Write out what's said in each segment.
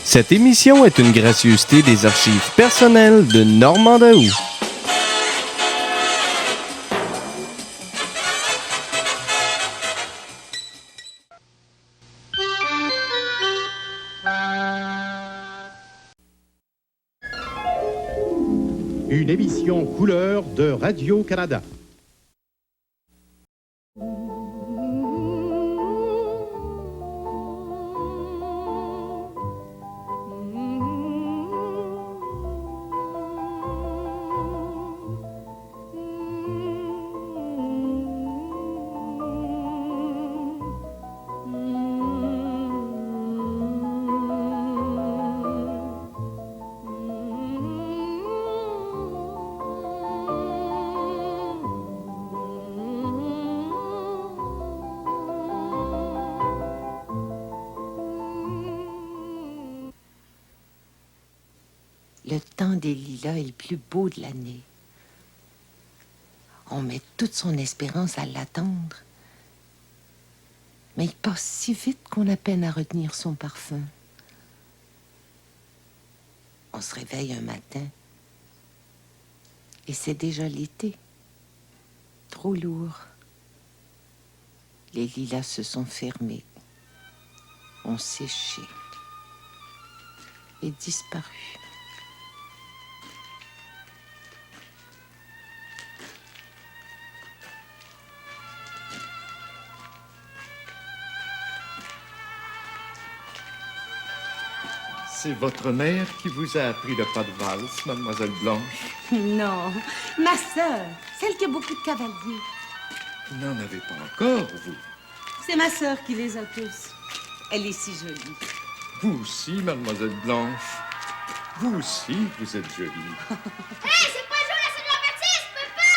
Cette émission est une gracieuseté des archives personnelles de Normand Daou. Une émission couleur de Radio-Canada. Le temps des lilas est le plus beau de l'année. On met toute son espérance à l'attendre. Mais il passe si vite qu'on a peine à retenir son parfum. On se réveille un matin et c'est déjà l'été. Trop lourd. Les lilas se sont fermés, ont séché et disparu. C'est votre mère qui vous a appris le pas de valse, mademoiselle Blanche? Non, ma sœur, celle qui a beaucoup de cavaliers. Vous n'en avez pas encore, vous? C'est ma sœur qui les a tous. Elle est si jolie. Vous aussi, mademoiselle Blanche. Vous aussi, vous êtes jolie. Hey, c'est pas joué la Saint-Jean-Baptiste, papa!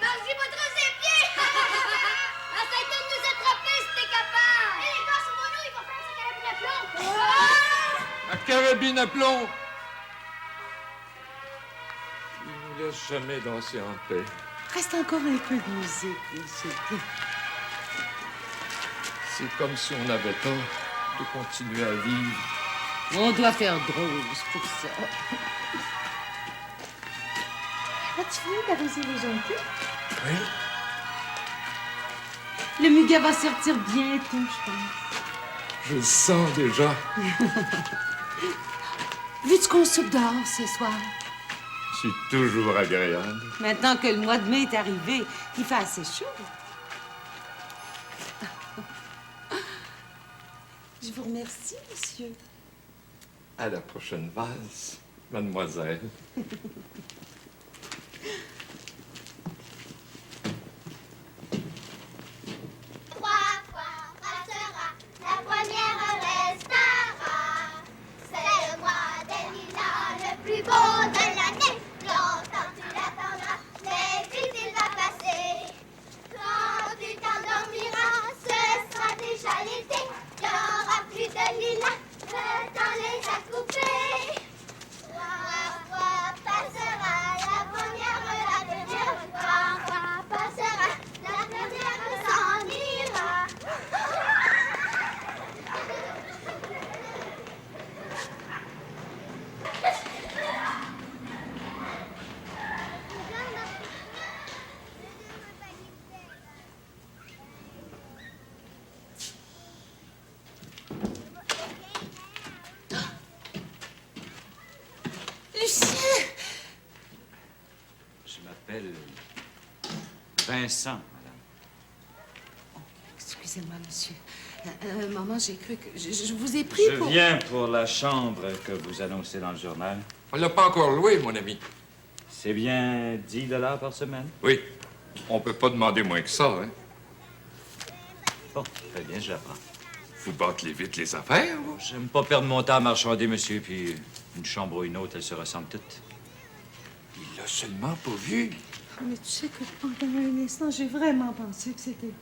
Margie va trop ses pieds! Essaye de nous attraper si t'es capable! Et les gars, sur mon nous, il va faire sa carabine à plomb! La carabine à plomb! Il nous laisse jamais danser en paix. Reste encore un peu de musique, s'il te plaît. C'est comme si on avait tort de continuer à vivre. On doit faire drôle pour ça. As-tu fini d'arroser les jonquilles? Oui? Le muguet va sortir bientôt, je pense. Je le sens déjà. Veux-tu qu'on soupe dehors ce soir? C'est toujours agréable. Maintenant que le mois de mai est arrivé, il fait assez chaud. Je vous remercie, monsieur. À la prochaine valse, mademoiselle. Trois fois passera, la première restera. C'est le mois des lilas, le plus beau de l'année. Longtemps tu l'attendras, mais vite il va passer. Quand tu t'endormiras, ce sera déjà l'été. Il n'y aura plus de lilas, le temps les a coupés. Trois fois passera, la première, la deuxième. Trois fois passera, la première s'en ira. Lucien! Je m'appelle Vincent, madame. Excusez-moi, monsieur. Maman, j'ai cru que... Je vous ai pris Je pour... viens pour la chambre que vous annoncez dans le journal. On l'a pas encore loué, mon ami. C'est bien 10 $ par semaine? Oui. On peut pas demander moins que ça, hein. Bon, très bien, je la prends. Vous bâclez vite les affaires, vous. J'aime pas perdre mon temps à marchander, monsieur, puis une chambre ou une autre, elles se ressemblent toutes. Il l'a seulement pas vu. Mais tu sais que pendant un instant, j'ai vraiment pensé que c'était...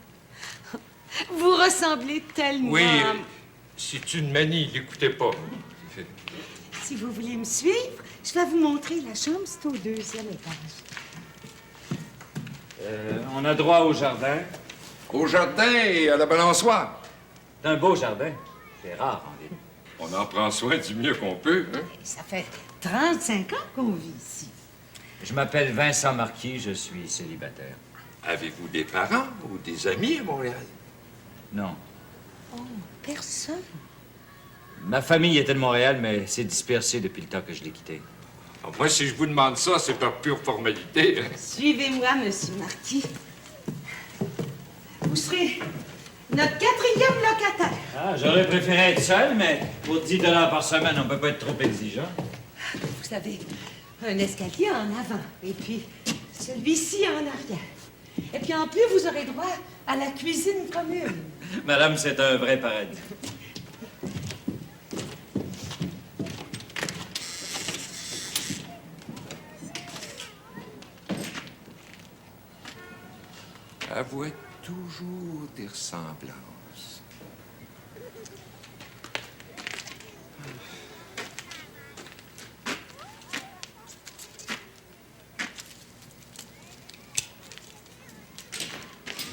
Vous ressemblez tellement... Oui, c'est une manie, l'écoutez pas. Si vous voulez me suivre, je vais vous montrer la chambre, c'est au 2e étage. On a droit au jardin. Au jardin et à la balançoire. C'est un beau jardin. C'est rare en ville. On en prend soin du mieux qu'on peut, hein? Ça fait 35 ans qu'on vit ici. Je m'appelle Vincent Marquis, je suis célibataire. Avez-vous des parents ou des amis à Montréal? Non. Oh, personne. Ma famille était de Montréal, mais s'est dispersée depuis le temps que je l'ai quitté. Ah, moi, si je vous demande ça, c'est par pure formalité. Hein? Suivez-moi, Monsieur Marquis. Vous serez notre 4e locataire. Ah, j'aurais préféré être seul, mais pour 10 $ par semaine, on peut pas être trop exigeant. Vous avez un escalier en avant, et puis celui-ci en arrière. Et puis en plus, vous aurez droit à la cuisine commune. Madame, c'est un vrai paradis. Avouez toujours des ressemblances.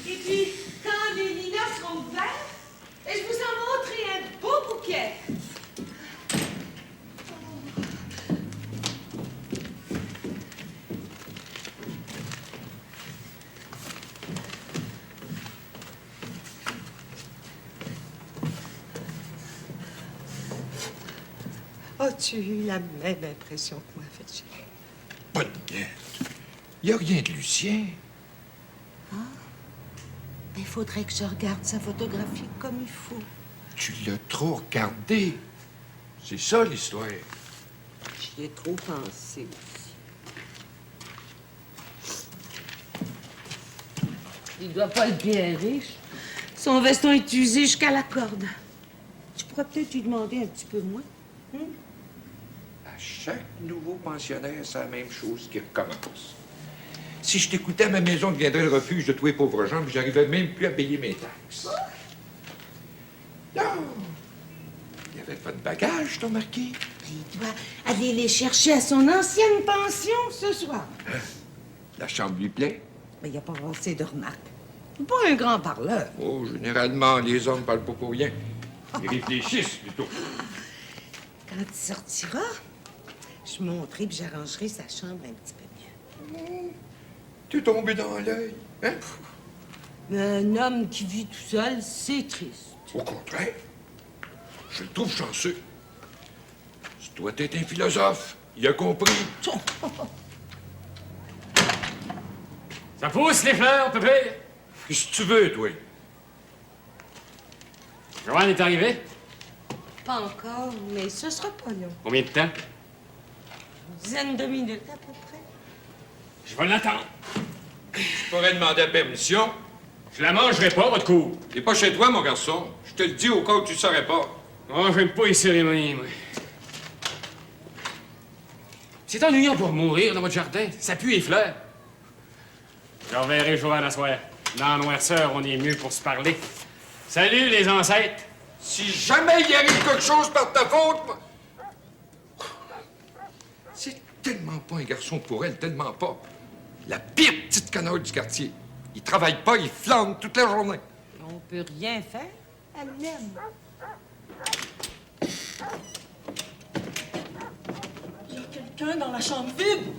Et puis, quand les lilas seront ouverts, je vous en montrerai un beau bouquet. As-tu eu la même impression que moi, Fetchy? Pas de bien. Il n'y a rien de Lucien. Il faudrait que je regarde sa photographie comme il faut. Tu l'as trop regardé. C'est ça, l'histoire. J'y ai trop pensé aussi. Il doit pas être bien riche. Son veston est usé jusqu'à la corde. Tu pourrais peut-être lui demander un petit peu moins. À chaque nouveau pensionnaire, c'est la même chose qui recommence. Si je t'écoutais, ma maison deviendrait le refuge de tous les pauvres gens, puis j'arrivais même plus à payer mes taxes. Non! Il n'y avait pas de bagages, ton marquis. Il doit aller les chercher à son ancienne pension ce soir. La chambre lui plaît. Mais il n'y a pas assez de remarques. C'est pas un grand parleur. Oh, généralement, les hommes parlent pas pour rien. Ils réfléchissent, plutôt. Quand il sortira, je monterai et j'arrangerai sa chambre un petit peu mieux. T'es tombé dans l'œil, hein? Un homme qui vit tout seul, c'est triste. Au contraire, je le trouve chanceux. Tu dois être un philosophe. Il a compris. Ça pousse, les fleurs, Pépé? Qu'est-ce que tu veux, toi? Joanne est arrivée? Pas encore, mais ce sera pas long. Combien de temps? Une dizaine de minutes à peu près. Je vais l'attendre. Je pourrais demander la permission. Je la mangerai pas, votre coup. T'es pas chez toi, mon garçon. Je te le dis au cas où tu saurais pas. Oh, j'aime pas les cérémonies, moi. C'est ennuyant pour mourir dans votre jardin. Ça pue les fleurs. Je reverrai Joanne à soir. Dans la noirceur, on est mieux pour se parler. Salut, les ancêtres. Si jamais il arrive quelque chose par ta faute... C'est tellement pas un garçon pour elle, tellement pas. La pire petite canaille du quartier. Il travaille pas, il flanque toute la journée. On peut rien faire. Elle l'aime. Il y a quelqu'un dans la chambre vide.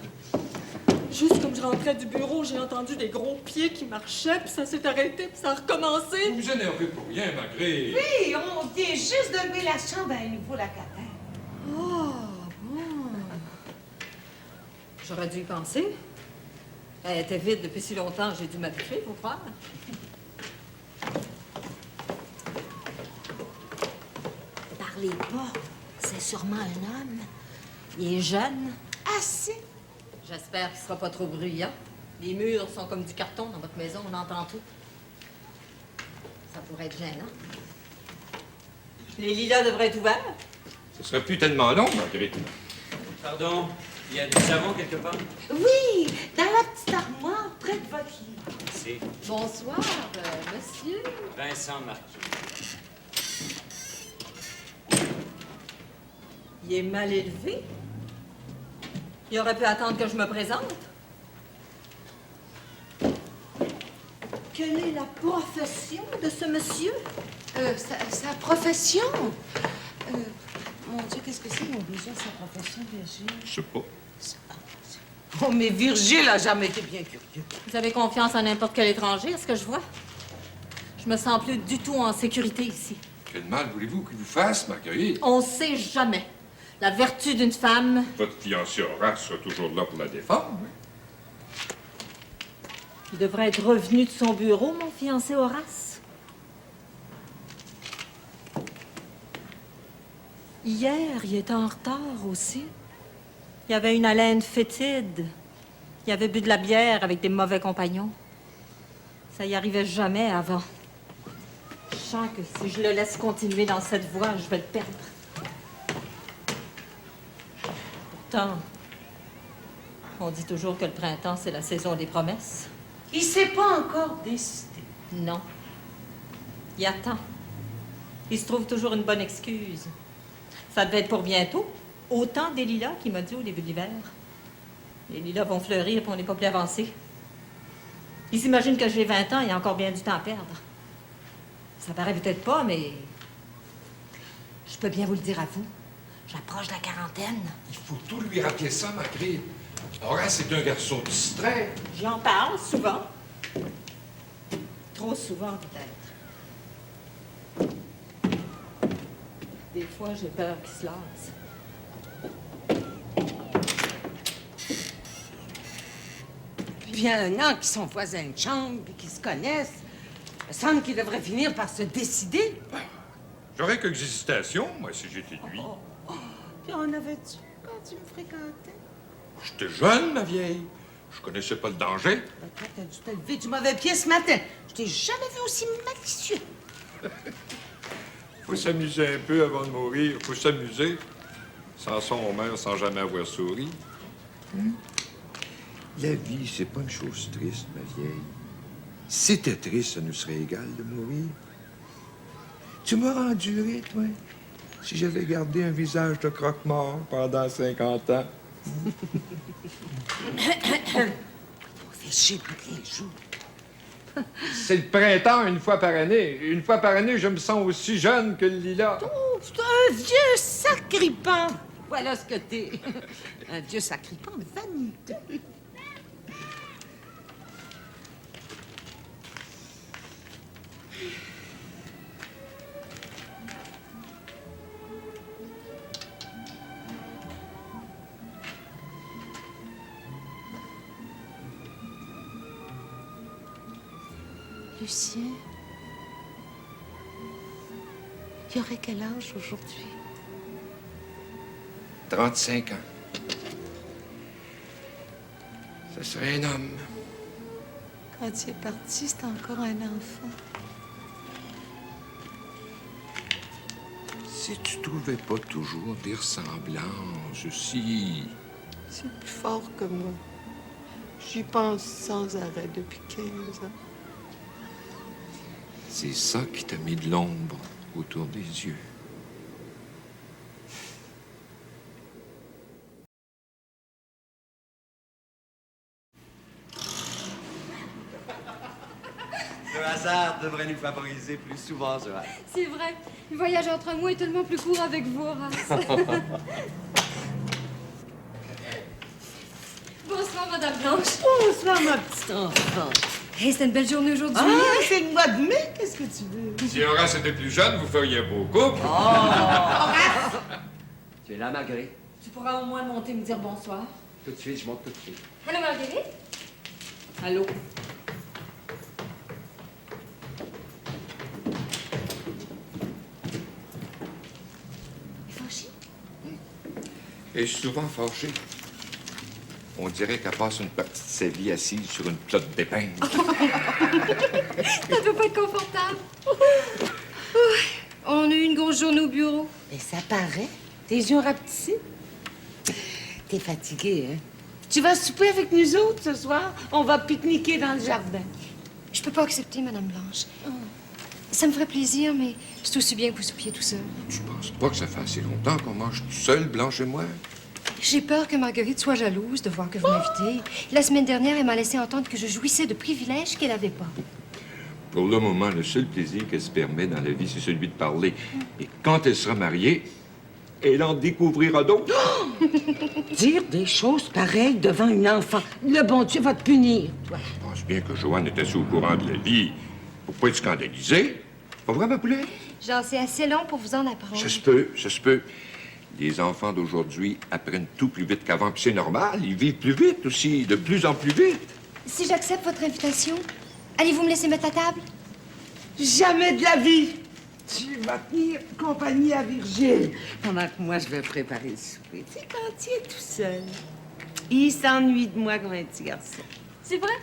Juste comme je rentrais du bureau, j'ai entendu des gros pieds qui marchaient, puis ça s'est arrêté, puis ça a recommencé. Vous vous énervez pour rien, malgré... Oui, on vient juste de louer la chambre à un nouveau locataire. Oh, bon. J'aurais dû y penser. Elle était vide depuis si longtemps, j'ai dû m'habituer, faut croire. Parlez pas. C'est sûrement un homme. Il est jeune. Assez. J'espère qu'il sera pas trop bruyant. Les murs sont comme du carton dans votre maison, on entend tout. Ça pourrait être gênant. Les lilas devraient être ouverts. Ce serait plus tellement long, Marguerite. Pardon, il y a du savon quelque part? Oui, dans la petite armoire près de votre lit. Merci. Bonsoir, monsieur. Vincent Marquis. Il est mal élevé. Il aurait pu attendre que je me présente. Quelle est la profession de ce monsieur? Sa profession? Mon Dieu, qu'est-ce que c'est, mon besoin, sa profession, Virgile? Je sais pas. Oh, mais Virgile a jamais été bien curieux. Vous avez confiance en n'importe quel étranger, est-ce que je vois? Je me sens plus du tout en sécurité ici. Quel mal voulez-vous qu'il vous fasse, Marguerite? On sait jamais. La vertu d'une femme... Votre fiancé Horace sera toujours là pour la défendre. Il devrait être revenu de son bureau, mon fiancé Horace. Hier, il était en retard aussi. Il y avait une haleine fétide. Il avait bu de la bière avec des mauvais compagnons. Ça y arrivait jamais avant. Je sens que si je le laisse continuer dans cette voie, je vais le perdre. Pourtant, on dit toujours que le printemps, c'est la saison des promesses. Il s'est pas encore décidé. Non. Il attend. Il se trouve toujours une bonne excuse. Ça devait être pour bientôt. Autant des lilas qu'il m'a dit au début de l'hiver. Les lilas vont fleurir puis on n'est pas plus avancé. Il s'imagine que j'ai 20 ans, il y a encore bien du temps à perdre. Ça paraît peut-être pas, mais... je peux bien vous le dire à vous. J'approche de la quarantaine. Il faut tout lui rappeler ça, Marguerite. Horace est un garçon distrait. J'en parle souvent. Trop souvent, peut-être. Des fois, j'ai peur qu'il se lasse. Puis il y a un an qu'ils sont voisins de chambre et qu'ils se connaissent. Il me semble qu'ils devraient finir par se décider. J'aurais quelques hésitations, moi, si j'étais lui. Puis en avais-tu quand tu me fréquentais? J'étais jeune, ma vieille. Je connaissais pas le danger. Ben, toi, t'as dû te lever du mauvais pied ce matin. Je t'ai jamais vu aussi malicieux. Faut s'amuser un peu avant de mourir. Faut s'amuser. Sans son, on meurt sans jamais avoir souri. La vie, c'est pas une chose triste, ma vieille. Si c'était triste, ça nous serait égal de mourir. Tu m'aurais enduré, toi, si j'avais gardé un visage de croque-mort pendant 50 ans. On fait chier tous les jours. C'est le printemps une fois par année. Une fois par année, je me sens aussi jeune que le lilas. Oh, c'est un vieux sacripant. Voilà ce que t'es. Un vieux sacripant vaniteux. Lucien, il aurait quel âge aujourd'hui? 35 ans. Ce serait un homme. Quand il est parti, c'était encore un enfant. Si tu trouvais pas toujours des ressemblances aussi. C'est plus fort que moi. J'y pense sans arrêt depuis 15 ans. C'est ça qui t'a mis de l'ombre autour des yeux. Le hasard devrait nous favoriser plus souvent, Joanne. C'est vrai. Le voyage entre moi est tellement plus court avec vous, Horace. Bonsoir, Madame Blanche. Bonsoir, ma petite enfant. Hey, c'est une belle journée aujourd'hui. Ah, c'est le mois de mai, qu'est-ce que tu veux? Si Horace était plus jeune, vous feriez un beau couple. Horace! Tu es là, Marguerite? Tu pourras au moins monter me dire bonsoir. Tout de suite, je monte tout de suite. Allô, Marguerite? Allô? Fâchée? Et je suis souvent fâché. On dirait qu'elle passe une partie de sa vie assise sur une plotte d'épingle. Ça doit pas être confortable. On a eu une grosse journée au bureau. Mais ça paraît. Tes yeux rapetissés. T'es fatiguée, hein? Tu vas souper avec nous autres ce soir? On va pique-niquer dans le jardin. Je peux pas accepter, Madame Blanche. Ça me ferait plaisir, mais c'est aussi bien que vous soupiez tout seul. Je pense pas que ça fait assez longtemps qu'on mange tout seul, Blanche et moi. J'ai peur que Marguerite soit jalouse de voir que vous m'invitez. La semaine dernière, elle m'a laissé entendre que je jouissais de privilèges qu'elle avait pas. Pour le moment, le seul plaisir qu'elle se permet dans la vie, c'est celui de parler. Et quand elle sera mariée, Elle en découvrira d'autres. Dire des choses pareilles devant une enfant. Le bon Dieu va te punir, toi. Je pense bien que Joanne était au courant de la vie. Pour pas être scandalisée. Pas vrai, ma poulet? Genre, c'est assez long pour vous en apprendre. Ça se peut, ça se peut. Les enfants d'aujourd'hui apprennent tout plus vite qu'avant, puis c'est normal. Ils vivent plus vite aussi, de plus en plus vite. Si j'accepte votre invitation, allez-vous me laisser mettre à table? Jamais de la vie! Tu vas tenir compagnie à Virgile pendant que moi, je vais préparer le souper. Tu sais, quand il est tout seul, il s'ennuie de moi comme un petit garçon. C'est vrai?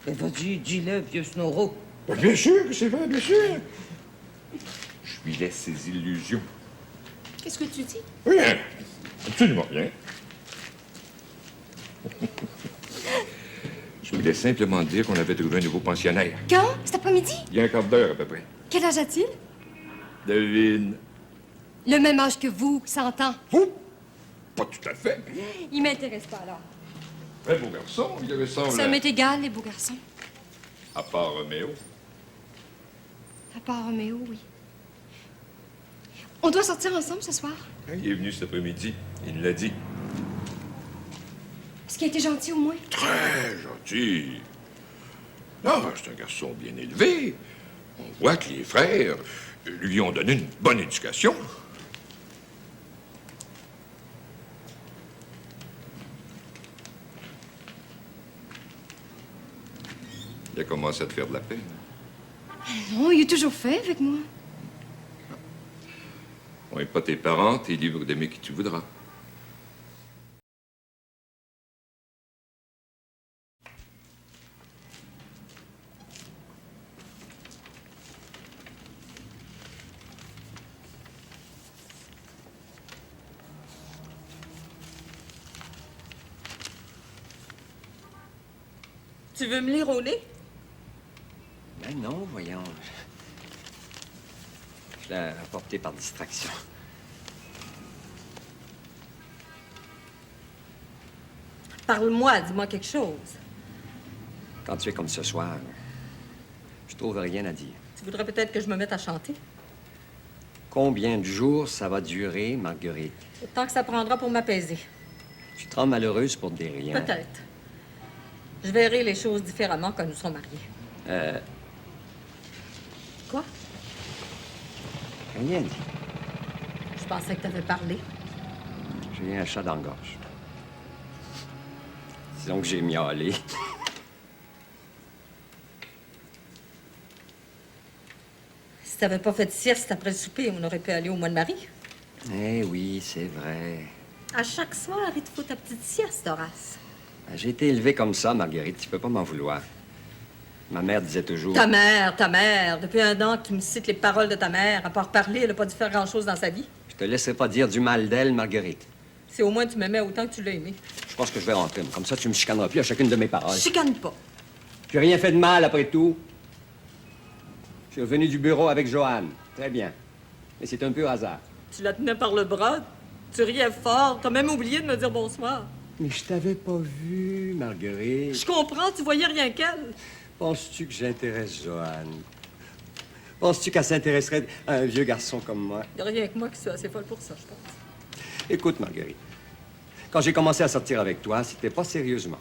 Ben, vas-y, dis-le, vieux Snoro. Ben, bien sûr que c'est vrai, bien sûr. Je lui laisse ses illusions. Qu'est-ce que tu dis? Rien. Absolument rien. Je voulais simplement dire qu'on avait trouvé un nouveau pensionnaire. Quand? Cet après-midi? Il y a un quart d'heure, à peu près. Quel âge a-t-il? Devine. Le même âge que vous, 100 ans. Oh! Pas tout à fait. Il m'intéresse pas, alors. Très beau garçon, il ressemble Ça m'est égal, les beaux garçons. à part Roméo. À part Roméo, oui. On doit sortir ensemble ce soir. Il est venu cet après-midi. Il nous l'a dit. Est-ce qu'il a été gentil, au moins? Très gentil. Non, c'est un garçon bien élevé. On voit que les frères lui ont donné une bonne éducation. Il a commencé à te faire de la peine. Non, il est toujours fait avec moi. On n'est pas tes parents, t'es libre d'aimer qui tu voudras. Tu veux me lire au nez? Ben non, voyons. Je l'ai apporté par distraction. Parle-moi, dis-moi quelque chose. Quand tu es comme ce soir, je trouve rien à dire. Tu voudrais peut-être que je me mette à chanter? Combien de jours ça va durer, Marguerite? Autant que ça prendra pour m'apaiser. Tu te rends malheureuse pour des riens. Peut-être. Je verrai les choses différemment quand nous serons mariés. Quoi? Rien dit. Je pensais que tu avais parlé. J'ai un chat dans la gorge. Disons que j'ai miaulé. Si t'avais pas fait de sieste après le souper, on aurait pu aller au mois de Marie. Eh oui, c'est vrai. À chaque soir, il te faut ta petite sieste, Horace. J'ai été élevé comme ça, Marguerite. Tu peux pas m'en vouloir. Ma mère disait toujours... Ta mère. Depuis un an que tu me cites les paroles de ta mère. À part parler, elle n'a pas dû faire grand-chose dans sa vie. Je te laisserai pas dire du mal d'elle, Marguerite. Si au moins tu m'aimais autant que tu l'as aimé. Je pense que je vais rentrer. Comme ça, tu me chicaneras plus à chacune de mes paroles. Chicane pas. J'ai rien fait de mal, après tout. Je suis revenu du bureau avec Joanne. Très bien. Mais c'est un peu hasard. Tu la tenais par le bras. Tu riais fort. T'as même oublié de me dire bonsoir. Mais je t'avais pas vu, Marguerite. Je comprends, tu voyais rien qu'elle. Penses-tu que j'intéresse Joanne? Penses-tu qu'elle s'intéresserait à un vieux garçon comme moi? Il n'y a rien que moi qui suis assez folle pour ça, je pense. Écoute, Marguerite, quand j'ai commencé à sortir avec toi, c'était pas sérieusement.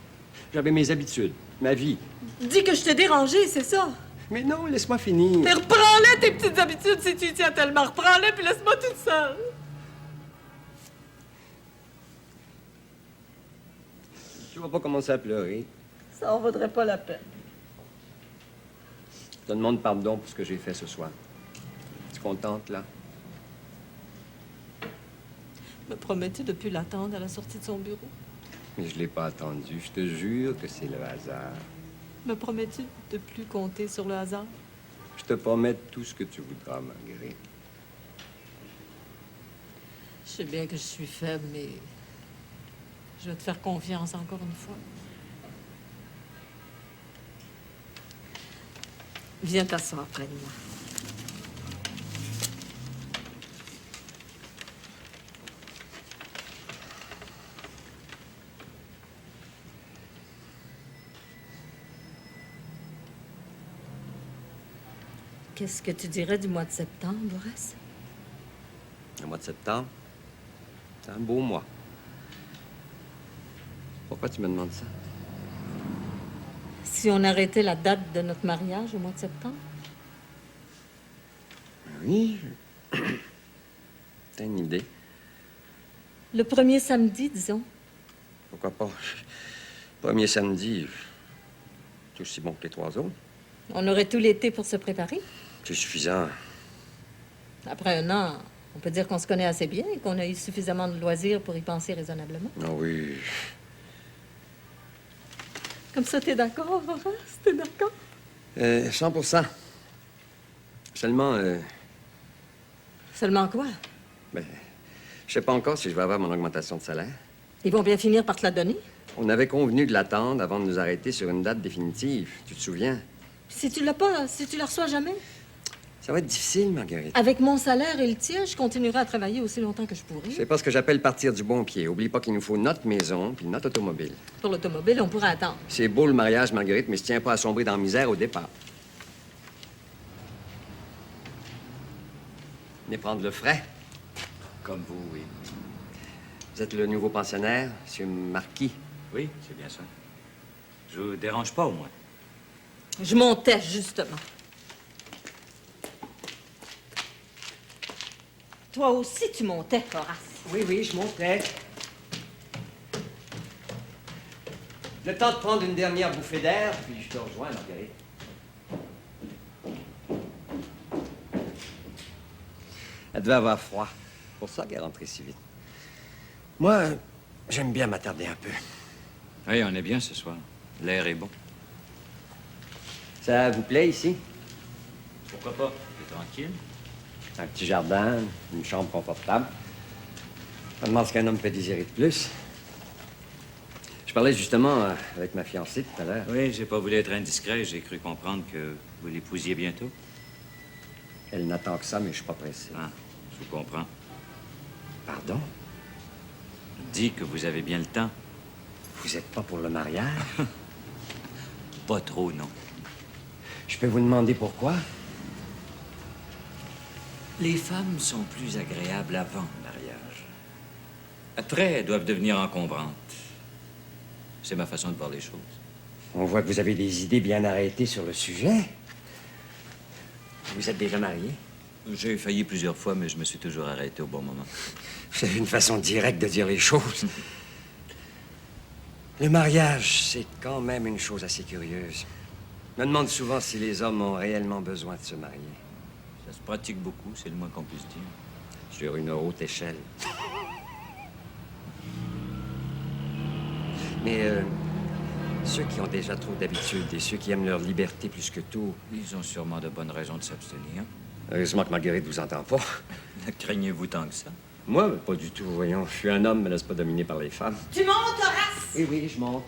J'avais mes habitudes, ma vie. Dis que je t'ai dérangé, c'est ça. Mais non, laisse-moi finir. Mais reprends-les, tes petites habitudes, si tu y tiens tellement. Reprends-les, puis laisse-moi toute seule. Tu vas pas commencer à pleurer. Ça en vaudrait pas la peine. Je te demande pardon pour ce que j'ai fait ce soir. Tu es contente, là? Me promets-tu de plus l'attendre à la sortie de son bureau? Mais je l'ai pas attendu. Je te jure que c'est le hasard. Me promets-tu de plus compter sur le hasard? Je te promets tout ce que tu voudras, Marguerite. Je sais bien que je suis faible, mais je vais te faire confiance encore une fois. Viens t'asseoir près de moi. Qu'est-ce que tu dirais du mois de septembre, Horace? Le mois de septembre, c'est un beau mois. Pourquoi tu me demandes ça? Si on arrêtait la date de notre mariage au mois de septembre? Oui. T'as une idée? Le premier samedi, disons. Pourquoi pas? Premier samedi, c'est aussi bon que les 3 autres. On aurait tout l'été pour se préparer. C'est suffisant. Après un an, on peut dire qu'on se connaît assez bien et qu'on a eu suffisamment de loisirs pour y penser raisonnablement. Ah oui. Comme ça, t'es d'accord, Horace? T'es d'accord? 100%. Seulement, Seulement quoi? ben, je sais pas encore si je vais avoir mon augmentation de salaire. Ils vont bien finir par te la donner. On avait convenu de l'attendre avant de nous arrêter sur une date définitive. Tu te souviens? Si tu l'as pas, si tu la reçois jamais, Ça va être difficile, Marguerite. avec mon salaire et le tien, je continuerai à travailler aussi longtemps que je pourrai. C'est pas ce que j'appelle partir du bon pied. Oublie pas qu'il nous faut notre maison puis notre automobile. Pour l'automobile, on pourra attendre. C'est beau le mariage, Marguerite, mais je tiens pas à sombrer dans la misère au départ. Venez prendre le frais. Comme vous, oui. Vous êtes le nouveau pensionnaire, Monsieur Marquis. Oui, c'est bien ça. Je vous dérange pas, au moins. Je montais, justement. Toi aussi, tu montais, Horace. Oui, je montais. Le temps de prendre une dernière bouffée d'air, puis je te rejoins, Marguerite. Elle devait avoir froid. C'est pour ça qu'elle est rentrée si vite. Moi, j'aime bien m'attarder un peu. Oui, on est bien ce soir. L'air est bon. Ça vous plaît ici? Pourquoi pas? C'est tranquille. Un petit jardin, une chambre confortable. Je me demande ce qu'un homme peut désirer de plus. Je parlais justement avec ma fiancée tout à l'heure. Oui, j'ai pas voulu être indiscret. J'ai cru comprendre que vous l'épousiez bientôt. Elle n'attend que ça, mais je suis pas pressé. Ah, je vous comprends. Pardon? Dis que vous avez bien le temps. Vous êtes pas pour le mariage? Pas trop, non. Je peux vous demander pourquoi? Les femmes sont plus agréables avant le mariage. Après, elles doivent devenir encombrantes. C'est ma façon de voir les choses. On voit que vous avez des idées bien arrêtées sur le sujet. Vous êtes déjà marié? J'ai failli plusieurs fois, mais je me suis toujours arrêté au bon moment. C'est une façon directe de dire les choses. Le mariage, c'est quand même une chose assez curieuse. Je me demande souvent si les hommes ont réellement besoin de se marier. Ça se pratique beaucoup, c'est le moins qu'on puisse dire. Sur une haute échelle. Mais ceux qui ont déjà trop d'habitude et ceux qui aiment leur liberté plus que tout... Ils ont sûrement de bonnes raisons de s'abstenir. Heureusement que Marguerite vous entend pas. Craignez-vous tant que ça? Moi, pas du tout, voyons. Je suis un homme, mais laisse pas dominer par les femmes. Tu montes, Horace? Oui, je monte.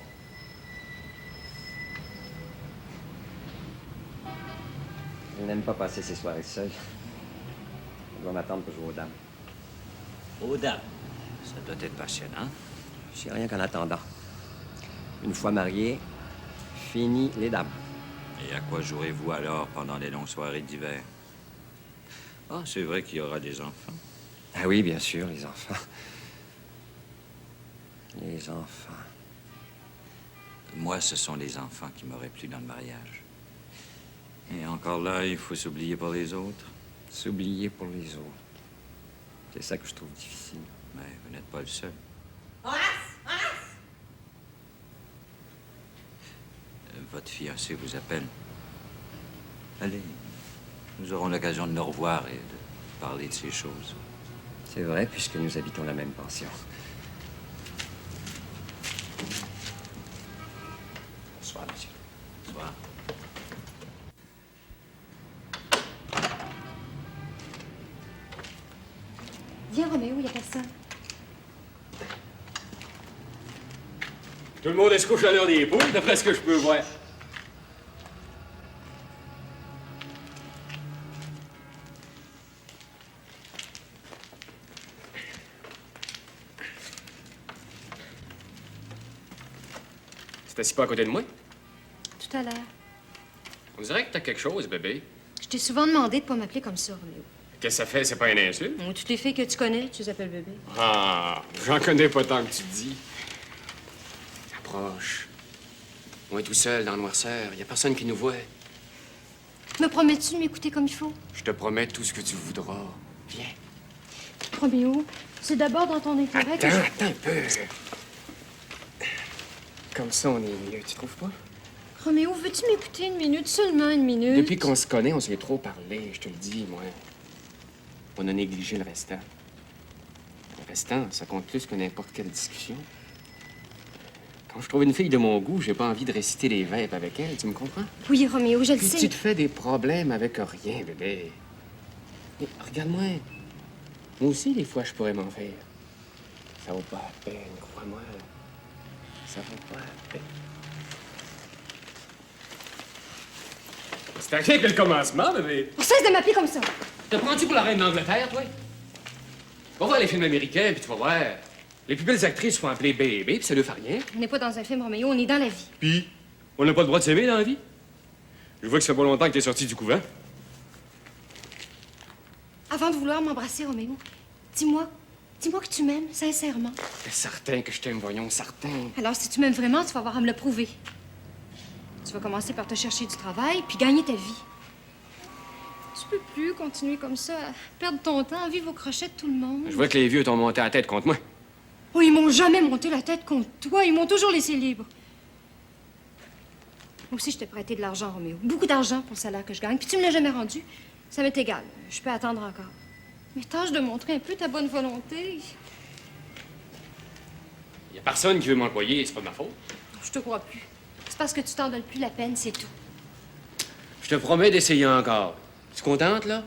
Je n'aime pas passer ces soirées seules. Je dois m'attendre pour jouer aux dames. Aux dames. Ça doit être passionnant. Je sais rien qu'en attendant. Une fois marié, fini les dames. Et à quoi jouerez-vous alors pendant les longues soirées d'hiver? Ah, c'est vrai qu'il y aura des enfants. Ah oui, bien sûr, les enfants. Les enfants. Moi, ce sont les enfants qui m'auraient plu dans le mariage. Et encore là, il faut s'oublier pour les autres. S'oublier pour les autres. C'est ça que je trouve difficile. Mais vous n'êtes pas le seul. Horace! Horace! Votre fiancé vous appelle. Allez, nous aurons l'occasion de nous revoir et de parler de ces choses. C'est vrai, puisque nous habitons la même pension. Bonsoir, monsieur. Bonsoir. Viens, Roméo, il n'y a personne. Tout le monde est se couche à l'heure des poules, d'après ce que je peux voir. C'est assis pas à côté de moi? Tout à l'heure. On dirait que t'as quelque chose, bébé. Je t'ai souvent demandé de pas m'appeler comme ça, Roméo. Qu'est-ce que ça fait? C'est pas une insulte? Oh, toutes les filles que tu connais, tu les appelles bébé. Ah, j'en connais pas tant que tu dis. Approche. On est tout seul dans la noirceur. Y a personne qui nous voit. Me promets-tu de m'écouter comme il faut? Je te promets tout ce que tu voudras. Viens. Roméo, c'est d'abord dans ton intérêt que Attends un peu. Comme ça, on est mieux, tu trouves pas? Roméo, veux-tu m'écouter une minute? Seulement une minute? Depuis qu'on se connaît, on s'est trop parlé, je te le dis, moi. On a négligé le restant. Le restant, ça compte plus que n'importe quelle discussion. Quand je trouve une fille de mon goût, j'ai pas envie de réciter les verbes avec elle, tu me comprends? Oui, Roméo, je le Puis sais. tu te fais des problèmes avec rien, bébé. Mais regarde-moi. Moi aussi, des fois, je pourrais m'en faire. Ça vaut pas la peine, crois-moi. Ça vaut pas la peine. C'est rien que le commencement, bébé. On cesse de m'appeler comme ça. Te prends-tu pour la reine d'Angleterre, toi? Va voir les films américains, puis tu vas voir. Les plus belles actrices se font appeler bébé, puis ça ne fait rien. On n'est pas dans un film, Roméo, on est dans la vie. Puis, on n'a pas le droit de s'aimer dans la vie? Je vois que ça fait pas longtemps que t'es sorti du couvent. Avant de vouloir m'embrasser, Roméo, dis-moi que tu m'aimes, sincèrement. T'es certain que je t'aime, voyons, certain. Alors, si tu m'aimes vraiment, tu vas avoir à me le prouver. Tu vas commencer par te chercher du travail, puis gagner ta vie. Tu peux plus continuer comme ça, à perdre ton temps, à vivre au crochet de tout le monde. Je vois que les vieux t'ont monté à la tête contre moi. Oh, ils m'ont jamais monté la tête contre toi. Ils m'ont toujours laissé libre. Moi aussi, je t'ai prêté de l'argent, Roméo. Beaucoup d'argent pour le salaire que je gagne. Puis tu me l'as jamais rendu. Ça m'est égal. Je peux attendre encore. Mais tâche de montrer un peu ta bonne volonté. Y a personne qui veut m'employer, c'est pas de ma faute. Je te crois plus. C'est parce que tu t'en donnes plus la peine, c'est tout. Je te promets d'essayer encore. Tu es contente, là?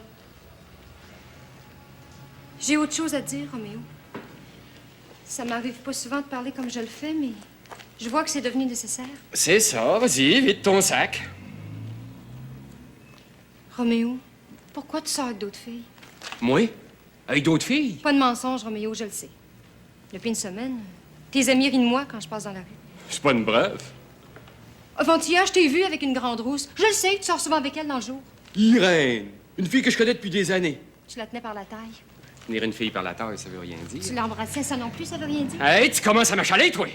J'ai autre chose à te dire, Roméo. Ça m'arrive pas souvent de parler comme je le fais, mais je vois que c'est devenu nécessaire. C'est ça, vas-y, vide ton sac. Roméo, pourquoi tu sors avec d'autres filles? Moi? Avec d'autres filles? Pas de mensonge, Roméo, je le sais. Depuis une semaine, tes amis rient de moi quand je passe dans la rue. C'est pas une preuve. Avant-hier, je t'ai vu avec une grande rousse. Je le sais, tu sors souvent avec elle dans le jour. Irène, une fille que je connais depuis des années. Tu la tenais par la taille. Tenir une fille par la taille, ça veut rien dire. Tu l'embrassais, ça non plus, ça veut rien dire. Hey, tu commences à m'achaler, toi!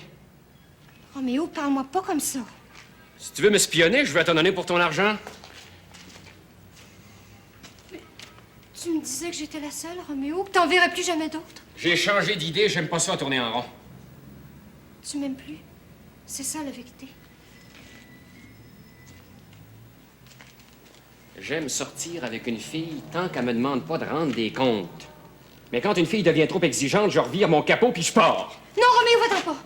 Roméo, parle-moi pas comme ça. Si tu veux m'espionner, je vais t'en donner pour ton argent. Tu me disais que j'étais la seule, Roméo, que t'en verrais plus jamais d'autres. J'ai changé d'idée, j'aime pas ça tourner en rond. Tu m'aimes plus. C'est ça, la vérité. J'aime sortir avec une fille tant qu'elle me demande pas de rendre des comptes. Mais quand une fille devient trop exigeante, je revire mon capot puis je pars. Non, Roméo, va-t'en pas.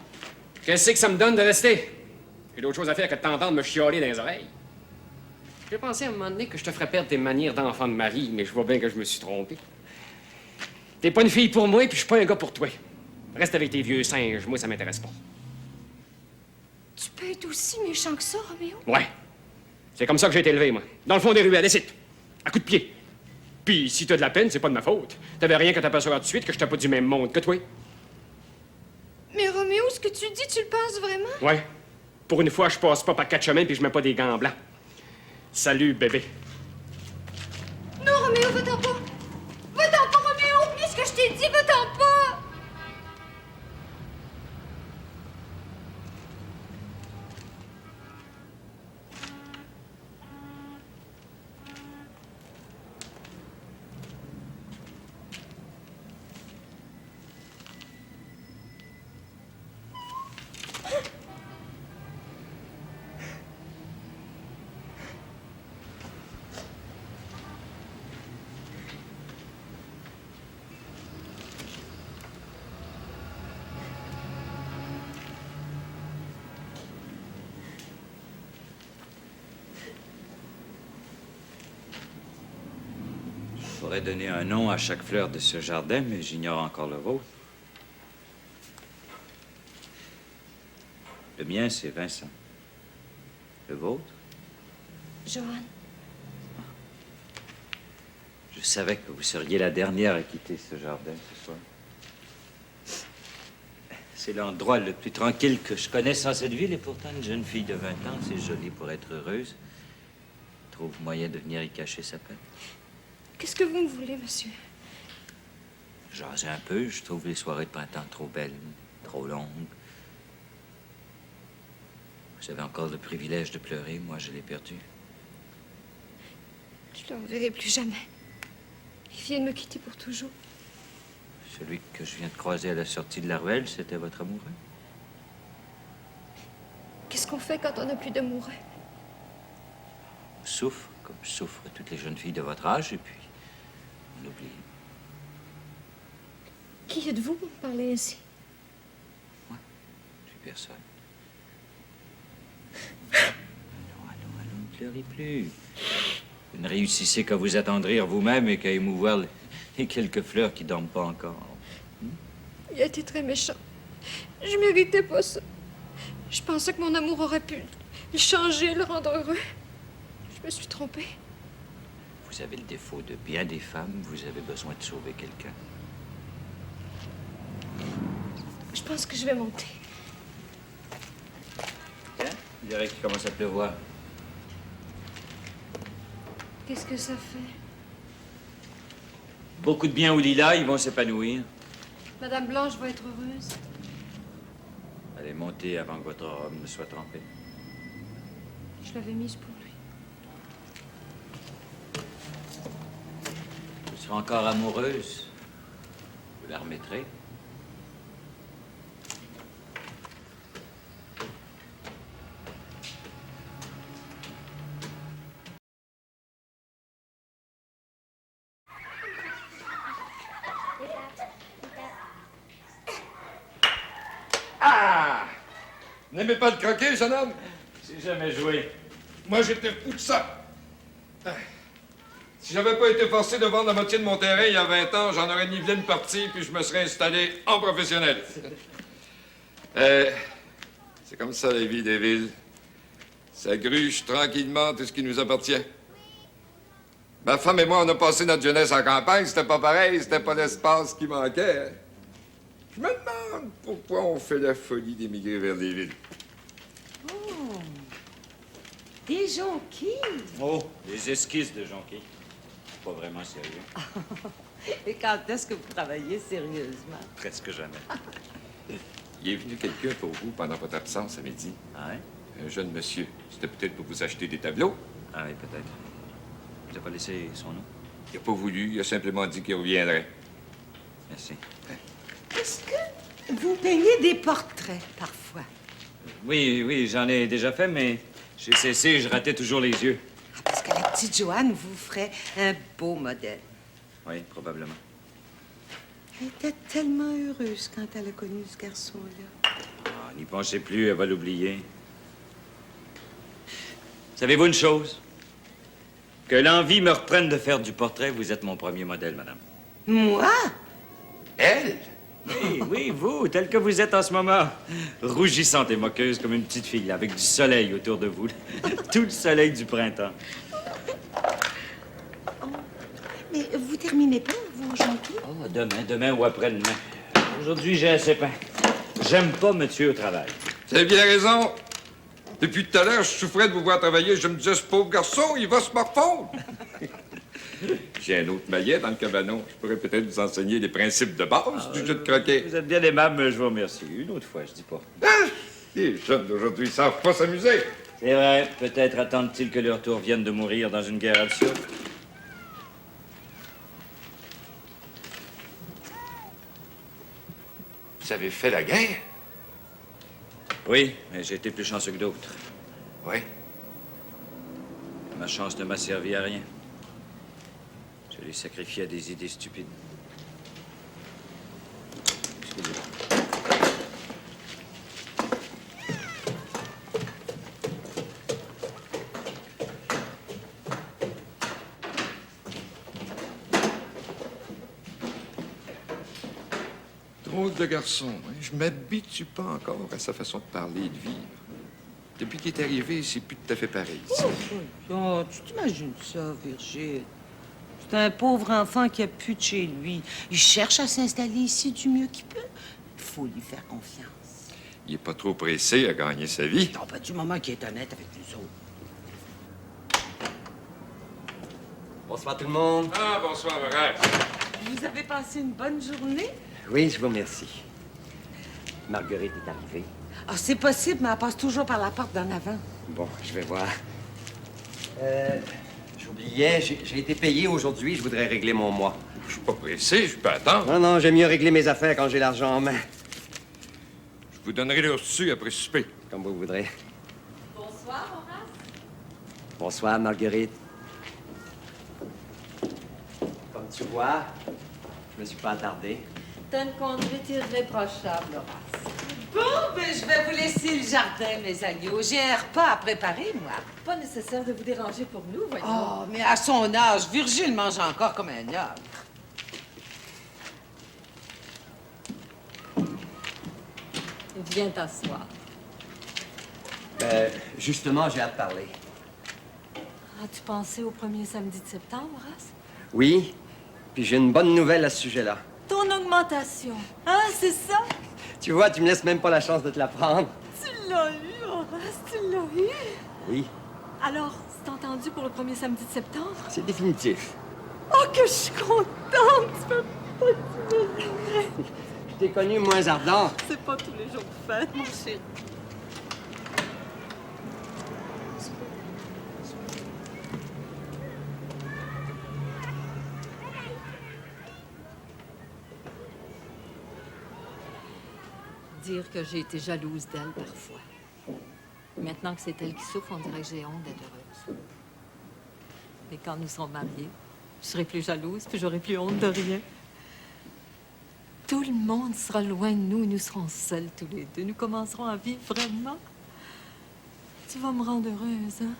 Qu'est-ce que ça me donne de rester? J'ai d'autres choses à faire que de t'entendre me chialer dans les oreilles. J'ai pensé à un moment donné que je te ferais perdre tes manières d'enfant de mari, mais je vois bien que je me suis trompé. T'es pas une fille pour moi, puis je suis pas un gars pour toi. Reste avec tes vieux singes, moi ça m'intéresse pas. Tu peux être aussi méchant que ça, Roméo? Ouais. C'est comme ça que j'ai été élevé, moi. Dans le fond des ruelles, décide. À coups de pied. Puis si t'as de la peine, c'est pas de ma faute. T'avais rien qu'à t'apercevoir tout de suite que j'étais pas du même monde que toi. Mais Roméo, ce que tu dis, tu le penses vraiment? Ouais. Pour une fois, je passe pas par 4 chemins puis je mets pas des gants blancs. Salut, bébé. Non, Roméo, va-t'en pas. Va-t'en pas, Roméo. Oublie ce que je t'ai dit, va-t'en pas. Je pourrais donner un nom à chaque fleur de ce jardin, mais j'ignore encore le vôtre. Le mien, c'est Vincent. Le vôtre? Joanne. Je savais que vous seriez la dernière à quitter ce jardin ce soir. C'est l'endroit le plus tranquille que je connaisse en cette ville, et pourtant une jeune fille de 20 ans, c'est joli pour être heureuse, trouve moyen de venir y cacher sa peine. Qu'est-ce que vous me voulez, monsieur? Jasez un peu, je trouve les soirées de printemps trop belles, trop longues. Vous avez encore le privilège de pleurer, moi je l'ai perdu. Je ne le reverrai plus jamais. Il vient de me quitter pour toujours. Celui que je viens de croiser à la sortie de la ruelle, c'était votre amoureux? Qu'est-ce qu'on fait quand on n'a plus d'amoureux? On souffre, comme souffrent toutes les jeunes filles de votre âge, et puis on oublie. Qui êtes-vous pour me parler ainsi? Moi, je suis personne. Allons, ne pleurez plus. Vous ne réussissez qu'à vous attendrir vous-même et qu'à émouvoir les quelques fleurs qui dorment pas encore. Il a été très méchant. Je méritais pas ça. Je pensais que mon amour aurait pu le changer, le rendre heureux. Je me suis trompée. Vous avez le défaut de bien des femmes, vous avez besoin de sauver quelqu'un. Je pense que je vais monter. Tiens, il dirait qu'il commence à pleuvoir. Qu'est-ce que ça fait? Beaucoup de bien aux lilas, ils vont s'épanouir. Madame Blanche va être heureuse. Allez monter avant que votre robe ne soit trempée. Je l'avais mise pour lui. Vous serez encore amoureuse. Vous la remettrez. Ah! N'aimez pas le croquet, jeune homme? J'ai jamais joué. Moi, j'étais fou de ça. Ah. Si j'avais pas été forcé de vendre la moitié de mon terrain il y a 20 ans, j'en aurais nivelé une partie, puis je me serais installé en professionnel. C'est comme ça, la vie des villes. Ça gruge tranquillement tout ce qui nous appartient. Ma femme et moi, on a passé notre jeunesse en campagne. C'était pas pareil, c'était pas l'espace qui manquait. Hein. Je me demande pourquoi on fait la folie d'émigrer vers les villes. Oh! Des jonquilles! Oh, des esquisses de jonquilles. Pas vraiment sérieux. Et quand est-ce que vous travaillez sérieusement? Presque jamais. Il est venu quelqu'un pour vous pendant votre absence à midi. Ah ouais? Un jeune monsieur. C'était peut-être pour vous acheter des tableaux. Ah oui, peut-être. Vous n'avez pas laissé son nom? Il n'a pas voulu. Il a simplement dit qu'il reviendrait. Merci. Est-ce que vous peignez des portraits parfois? Oui, j'en ai déjà fait, mais j'ai cessé, je ratais toujours les yeux. Ah, parce que la petite Joanne vous ferait un beau modèle. Oui, probablement. Elle était tellement heureuse quand elle a connu ce garçon-là. Ah, n'y pensez plus, elle va l'oublier. Savez-vous une chose? Que l'envie me reprenne de faire du portrait, vous êtes mon premier modèle, madame. Moi? Elle? Oui, vous, tel que vous êtes en ce moment. Rougissante et moqueuse comme une petite fille, avec du soleil autour de vous. Tout le soleil du printemps. Oh. Mais vous terminez pas, vos jonquilles? Oh, demain ou après-demain. Aujourd'hui, j'ai assez peint. J'aime pas me tuer au travail. Vous avez bien raison. Depuis tout à l'heure, je souffrais de vous voir travailler. Je me disais, ce pauvre garçon, il va se morfondre. J'ai un autre maillet dans le cabanon. Je pourrais peut-être vous enseigner les principes de base du jeu de croquet. Vous êtes bien aimable, je vous remercie. Une autre fois, je dis pas. Ah! Les jeunes d'aujourd'hui ne savent pas s'amuser. C'est vrai. Peut-être attendent-ils que leur tour vienne de mourir dans une guerre absurde. Vous avez fait la guerre? Oui, mais j'ai été plus chanceux que d'autres. Oui. Ma chance ne m'a servi à rien. Je l'ai sacrifié à des idées stupides. Excusez-moi. Drôle de garçon. Hein? Je m'habitue pas encore à sa façon de parler et de vivre. Depuis qu'il est arrivé, c'est plus tout à fait pareil. Oh, tu t'imagines ça, Virgile? C'est un pauvre enfant qui a plus de chez lui. Il cherche à s'installer ici du mieux qu'il peut. Il faut lui faire confiance. Il est pas trop pressé à gagner sa vie. Non, pas du moment qu'il est honnête avec nous autres. Bonsoir tout le monde. Ah, bonsoir, Horace. Vous avez passé une bonne journée? Oui, je vous remercie. Marguerite est arrivée. Ah, c'est possible, mais elle passe toujours par la porte d'en avant. Bon, je vais voir. J'oubliais, j'ai été payé aujourd'hui, je voudrais régler mon mois. Je suis pas pressé, je peux attendre. Non, non, j'aime mieux régler mes affaires quand j'ai l'argent en main. Je vous donnerai le reçu après souper. Comme vous voudrez. Bonsoir, Horace. Bonsoir, Marguerite. Comme tu vois, je me suis pas attardé. T'as une conduite irréprochable, Horace. Bon, ben, je vais vous laisser le jardin, mes agneaux. J'ai un repas à préparer, moi. Pas nécessaire de vous déranger pour nous, voyons. Oh, mais à son âge, Virgile mange encore comme un ogre. Viens t'asseoir. Justement, j'ai hâte de parler. As-tu pensé au premier samedi de septembre, Horace? Oui, puis j'ai une bonne nouvelle à ce sujet-là. Ton augmentation. Hein, c'est ça? Tu vois, tu me laisses même pas la chance de te la prendre. Tu l'as eu, Horace, tu l'as eu. Oui, Alors, c'est entendu pour le premier samedi de septembre? c'est définitif. Oh, que je suis contente! Tu peux pas t'imaginer. Je t'ai connu moins ardent. C'est pas tous les jours de fête, mon chéri. Dire que j'ai été jalouse d'elle parfois. Maintenant que c'est elle qui souffre, on dirait que j'ai honte d'être heureuse. Mais quand nous serons mariés, je serai plus jalouse, puis j'aurai plus honte de rien. Tout le monde sera loin de nous et nous serons seuls tous les deux. Nous commencerons à vivre vraiment. Tu vas me rendre heureuse, hein?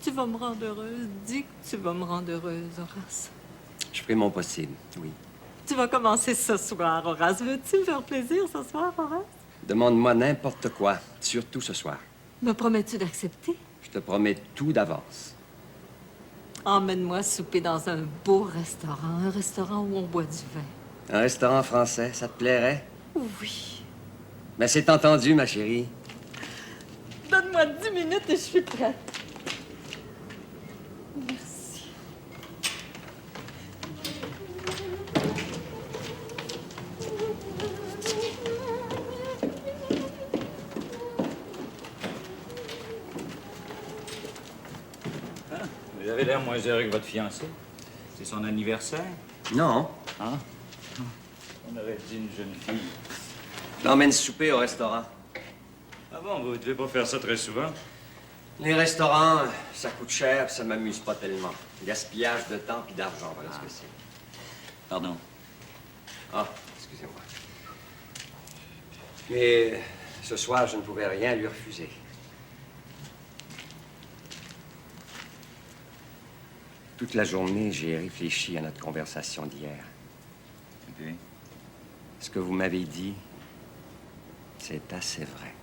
Tu vas me rendre heureuse. Dis que tu vas me rendre heureuse, Horace. Je ferai mon possible, oui. Tu vas commencer ce soir, Horace. Veux-tu me faire plaisir ce soir, Horace? Demande-moi n'importe quoi, surtout ce soir. Me promets-tu d'accepter? Je te promets tout d'avance. Emmène-moi souper dans un beau restaurant. Un restaurant où on boit du vin. Un restaurant français, ça te plairait? Oui. Mais c'est entendu, ma chérie. Donne-moi 10 minutes et je suis prête. Merci. Vous avez l'air moins heureux que votre fiancé. C'est son anniversaire. Non. Hein? On aurait dit une jeune fille. Je l'emmène souper au restaurant. Ah bon, vous ne devez pas faire ça très souvent. Les restaurants, ça coûte cher, puis ça m'amuse pas tellement. Gaspillage de temps puis d'argent, voilà ce que c'est. Pardon. Ah, excusez-moi. Mais ce soir, je ne pouvais rien lui refuser. Toute la journée, j'ai réfléchi à notre conversation d'hier. Et puis? Ce que vous m'avez dit, c'est assez vrai.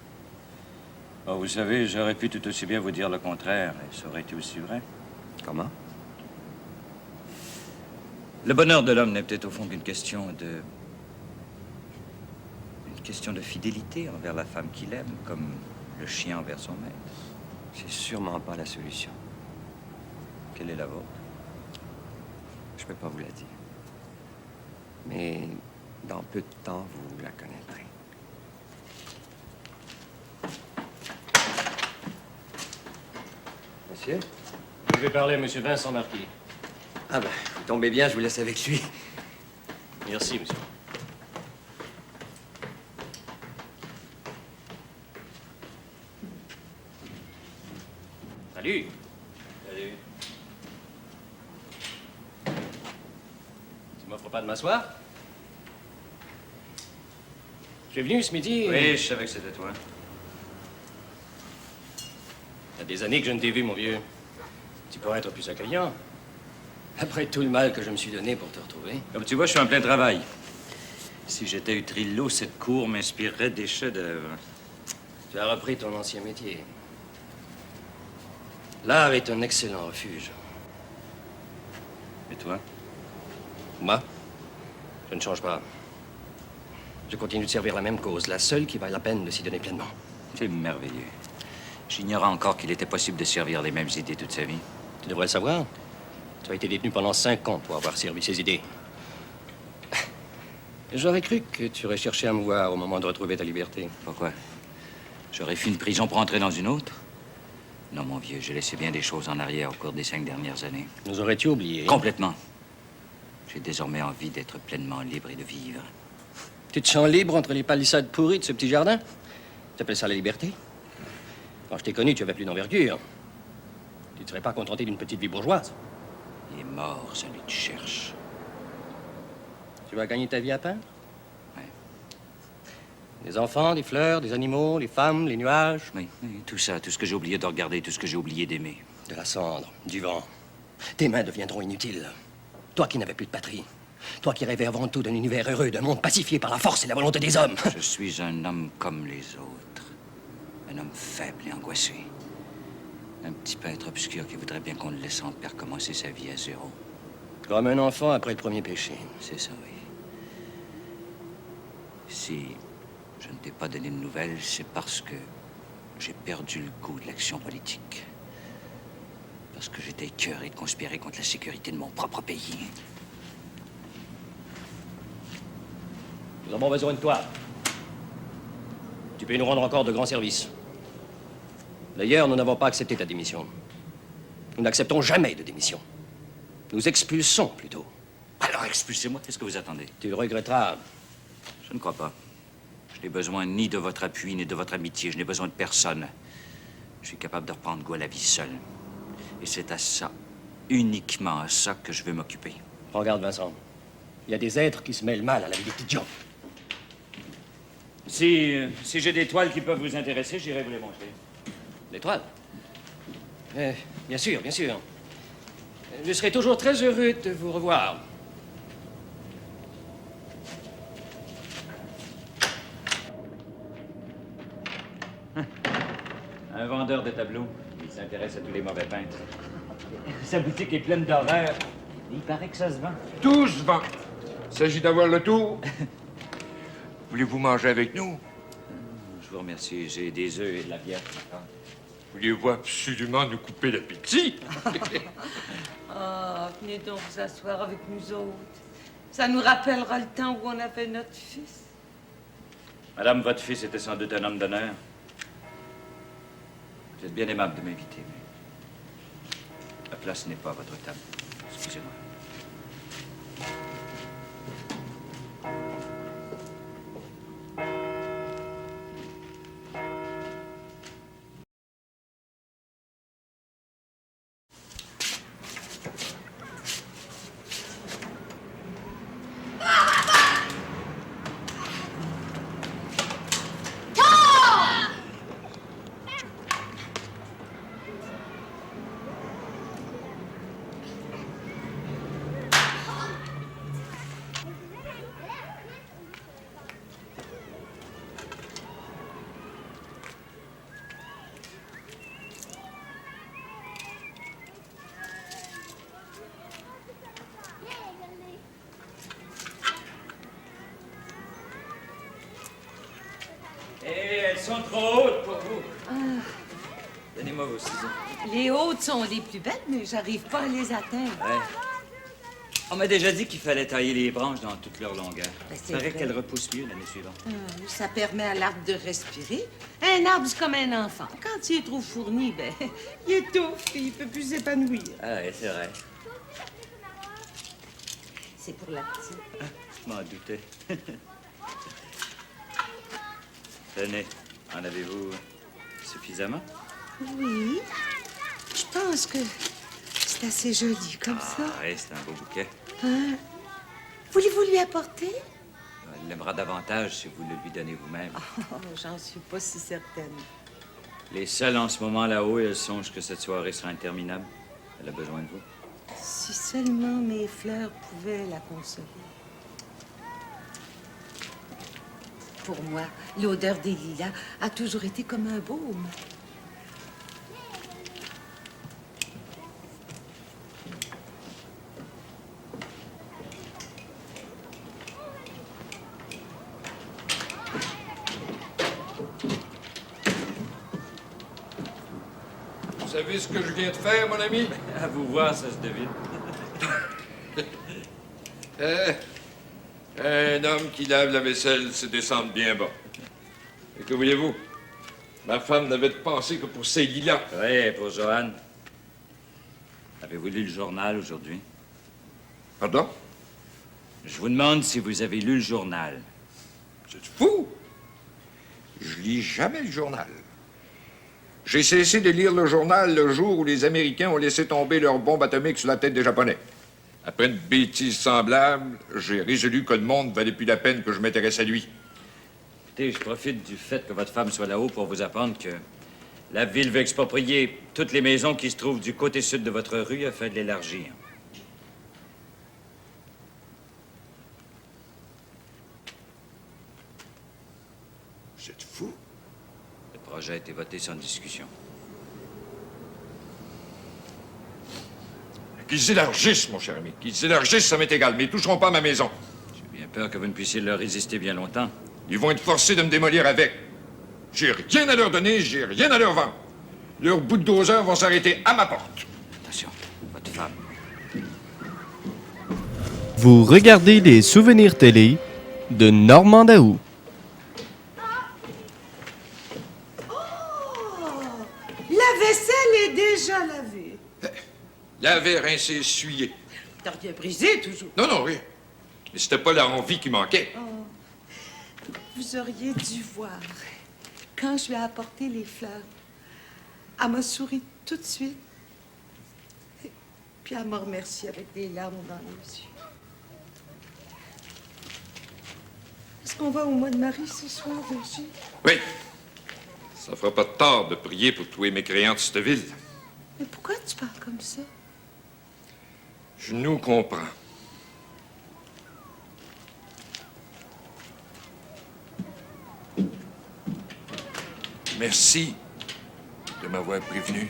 Oh, vous savez, j'aurais pu tout aussi bien vous dire le contraire, et ça aurait été aussi vrai. Comment? Le bonheur de l'homme n'est peut-être au fond qu'une question de... une question de fidélité envers la femme qu'il aime, comme le chien envers son maître. C'est sûrement pas la solution. Quelle est la vôtre? Je peux pas vous la dire. Mais dans peu de temps, vous la connaîtrez. Monsieur? Vous devez parler à M. Vincent Marquis. Ah ben, vous tombez bien, je vous laisse avec lui. Merci, monsieur. Salut. Salut. Tu m'offres pas de m'asseoir? Je suis venu ce midi... Oui, je savais que c'était toi. Il y a des années que je ne t'ai vu, mon vieux. Tu pourrais être plus accueillant. Après tout le mal que je me suis donné pour te retrouver. Comme tu vois, je suis en plein travail. Si j'étais Utrillo, cette cour m'inspirerait des chefs-d'œuvre. Tu as repris ton ancien métier. L'art est un excellent refuge. Et toi? Moi, je ne change pas. Je continue de servir la même cause, la seule qui vaille la peine de s'y donner pleinement. C'est merveilleux. J'ignorais encore qu'il était possible de servir les mêmes idées toute sa vie. Tu devrais le savoir. Tu as été détenu pendant 5 ans pour avoir servi ses idées. J'aurais cru que tu aurais cherché à me voir au moment de retrouver ta liberté. Pourquoi? J'aurais fui une prison pour entrer dans une autre? Non, mon vieux, j'ai laissé bien des choses en arrière au cours des 5 dernières années. Nous aurais-tu oublié? Complètement. J'ai désormais envie d'être pleinement libre et de vivre. Tu te sens libre entre les palissades pourries de ce petit jardin? Tu appelles ça la liberté? Quand je t'ai connu, tu avais plus d'envergure. Tu ne serais pas contenté d'une petite vie bourgeoise. Il est mort, celui que tu cherches. Tu vas gagner ta vie à peindre? Oui. Des enfants, des fleurs, des animaux, les femmes, les nuages. Oui, tout ça, tout ce que j'ai oublié de regarder, tout ce que j'ai oublié d'aimer. De la cendre, du vent. Tes mains deviendront inutiles. Toi qui n'avais plus de patrie. Toi qui rêvais avant tout d'un univers heureux, d'un monde pacifié par la force et la volonté des hommes. Je suis un homme comme les autres. Un homme faible et angoissé. Un petit peintre obscur qui voudrait bien qu'on le laisse en paix recommencer sa vie à zéro. Comme un enfant après le premier péché. C'est ça, oui. Si je ne t'ai pas donné de nouvelles, c'est parce que j'ai perdu le goût de l'action politique. Parce que j'étais écœuré de conspirer contre la sécurité de mon propre pays. Nous avons besoin de toi. Tu peux nous rendre encore de grands services. D'ailleurs, nous n'avons pas accepté ta démission. Nous n'acceptons jamais de démission. Nous expulsons, plutôt. Alors expulsez-moi, qu'est-ce que vous attendez? Tu le regretteras. Je ne crois pas. Je n'ai besoin ni de votre appui, ni de votre amitié. Je n'ai besoin de personne. Je suis capable de reprendre goût à la vie seul. Et c'est à ça, uniquement à ça, que je veux m'occuper. Regarde, Vincent. Il y a des êtres qui se mêlent mal à la vie des petites gens. Si j'ai des toiles qui peuvent vous intéresser, j'irai vous les montrer. Des toiles? Bien sûr, bien sûr. Je serai toujours très heureux de vous revoir. Un vendeur de tableaux. Il s'intéresse à tous les mauvais peintres. Sa boutique est pleine d'horreurs. Il paraît que ça se vend. Tout se vend. Il s'agit d'avoir le tour. Voulez-vous manger avec nous? Je vous remercie. J'ai des œufs et de la bière. Voulez-vous absolument nous couper l'appétit? Ah, venez donc vous asseoir avec nous autres. Ça nous rappellera le temps où on avait notre fils. Madame, votre fils était sans doute un homme d'honneur. Vous êtes bien aimable de m'inviter, mais la place n'est pas à votre table. Excusez-moi. Elles sont trop hautes pour vous. Donnez-moi vos ciseaux. Les hautes sont les plus belles, mais j'arrive pas à les atteindre. Ouais. On m'a déjà dit qu'il fallait tailler les branches dans toute leur longueur. Ben, c'est Il paraît vrai. qu'elles repoussent mieux l'année suivante. Ça permet à l'arbre de respirer. Un arbre, c'est comme un enfant. Quand il est trop fourni, ben, il étouffe et il peut plus s'épanouir. Ah oui, c'est vrai. C'est pour la petite. Je m'en doutais. Tenez, en avez-vous suffisamment? Oui. Je pense que c'est assez joli comme ça. Ah oui, c'est un beau bouquet. Hein? Voulez-vous lui apporter? Elle l'aimera davantage si vous le lui donnez vous-même. Oh, j'en suis pas si certaine. Les seules en ce moment là-haut, elles songent que cette soirée sera interminable. Elle a besoin de vous. Si seulement mes fleurs pouvaient la consoler. Pour moi, l'odeur des lilas a toujours été comme un baume. Vous savez ce que je viens de faire, mon ami? À vous voir, ça se devine. Un homme qui lave la vaisselle, c'est descendre bien bas. Et que voulez-vous? Ma femme n'avait de pensée que pour ces lits-là. Oui, pour Joanne. Avez-vous lu le journal aujourd'hui? Pardon? Je vous demande si vous avez lu le journal. C'est fou! Je lis jamais le journal. J'ai cessé de lire le journal le jour où les Américains ont laissé tomber leur bombe atomique sur la tête des Japonais. Après une bêtise semblable, j'ai résolu que le monde valait plus la peine que je m'intéresse à lui. Écoutez, je profite du fait que votre femme soit là-haut pour vous apprendre que la ville veut exproprier toutes les maisons qui se trouvent du côté sud de votre rue afin de l'élargir. Vous êtes fou? Le projet a été voté sans discussion. Qu'ils élargissent, mon cher ami. Qu'ils élargissent, ça m'est égal, mais ils toucheront pas à ma maison. J'ai bien peur que vous ne puissiez leur résister bien longtemps. Ils vont être forcés de me démolir avec. J'ai rien à leur donner, j'ai rien à leur vendre. Leurs bulldozers vont s'arrêter à ma porte. Attention, votre femme. Vous regardez les souvenirs télé de Normand Daou. La vaisselle est déjà lavée. Laver, rincer, essuyer. T'as rien brisé, toujours. Non, non, rien. Mais c'était pas la envie qui manquait. Oh, vous auriez dû voir. Quand je lui ai apporté les fleurs, elle m'a souri tout de suite. Puis elle m'a remercié avec des larmes dans les yeux. Est-ce qu'on va au mois de Marie ce soir, Virginie? Oui. Ça fera pas de tort de prier pour tous les mécréants de cette ville. Mais pourquoi tu parles comme ça? Je nous comprends. Merci de m'avoir prévenu.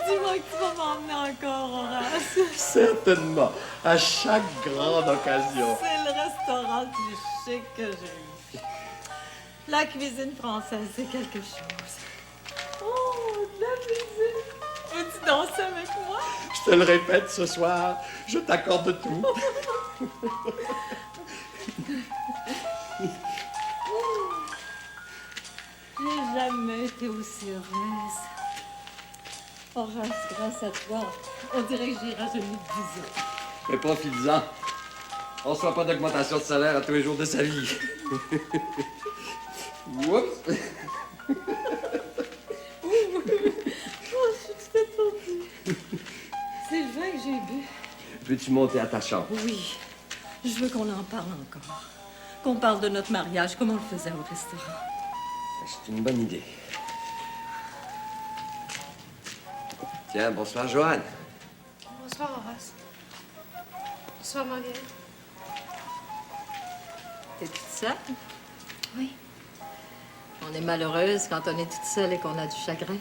Dis-moi que tu vas m'emmener encore, Horace. Certainement, à chaque grande occasion. C'est le restaurant le plus chic que j'ai eu. La cuisine française, c'est quelque chose. Oh, de la musique. Veux-tu danser avec moi? Je te le répète ce soir, je t'accorde tout. J'ai jamais été aussi heureuse. Horace, grâce à toi, on dirait que j'ai rajeuni de 10 ans. Mais profites-en. On ne reçoit pas d'augmentation de salaire à tous les jours de sa vie. Oups! Oh, je suis tout attendue. C'est le vin que j'ai bu. Peux-tu monter à ta chambre? Oui, je veux qu'on en parle encore. Qu'on parle de notre mariage, comme on le faisait au restaurant. C'est une bonne idée. Tiens, bonsoir, Joanne. Bonsoir, Horace. Bonsoir, Marguerite. T'es toute seule? Oui. On est malheureuse quand on est toute seule et qu'on a du chagrin.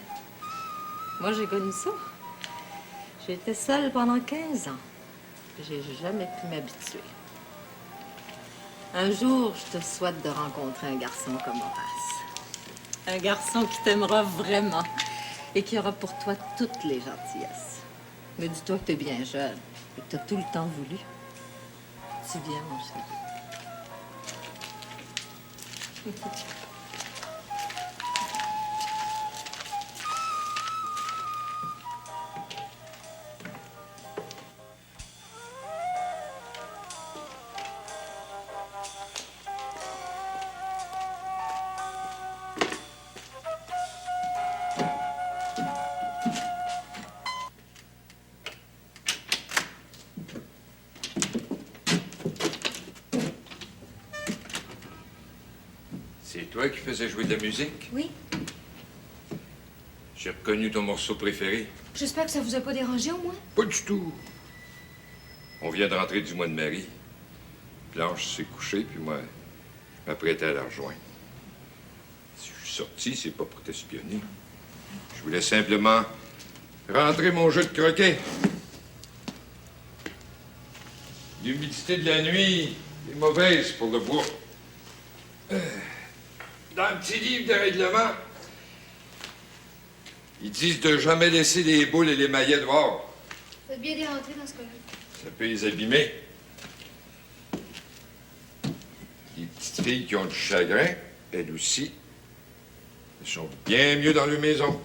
Moi, j'ai connu ça. J'ai été seule pendant 15 ans. J'ai jamais pu m'habituer. Un jour, je te souhaite de rencontrer un garçon comme Horace. Un garçon qui t'aimera vraiment et qui aura pour toi toutes les gentillesses. Mais dis-toi que t'es bien jeune et que t'as tout le temps voulu. Tu viens, mon chéri. Toi qui faisais jouer de la musique? Oui. J'ai reconnu ton morceau préféré. J'espère que ça vous a pas dérangé, au moins. Pas du tout. On vient de rentrer du mois de Marie. Blanche s'est couchée, puis moi, je m'apprêtais à la rejoindre. Si je suis sorti, c'est pas pour t'espionner. Je voulais simplement rentrer mon jeu de croquet. L'humidité de la nuit est mauvaise pour le bois. Dans le petit livre de règlement, ils disent de jamais laisser les boules et les maillets dehors. Faites bien d'y rentrer dans ce cas-là. Ça peut les abîmer. Les petites filles qui ont du chagrin, elles aussi, elles sont bien mieux dans leur maison.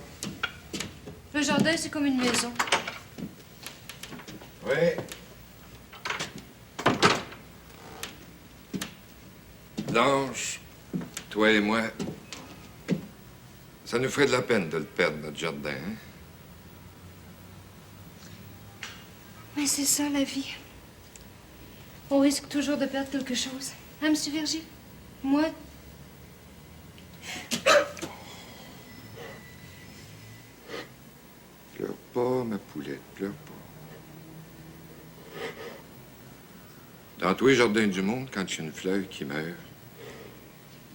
Le jardin, c'est comme une maison. Oui. Blanche, toi et moi, ça nous ferait de la peine de le perdre, notre jardin, hein? Mais c'est ça, la vie. On risque toujours de perdre quelque chose. Hein, Monsieur Virgile? Moi... Pleure pas, ma poulette, pleure pas. Dans tous les jardins du monde, quand il y a une fleur qui meurt,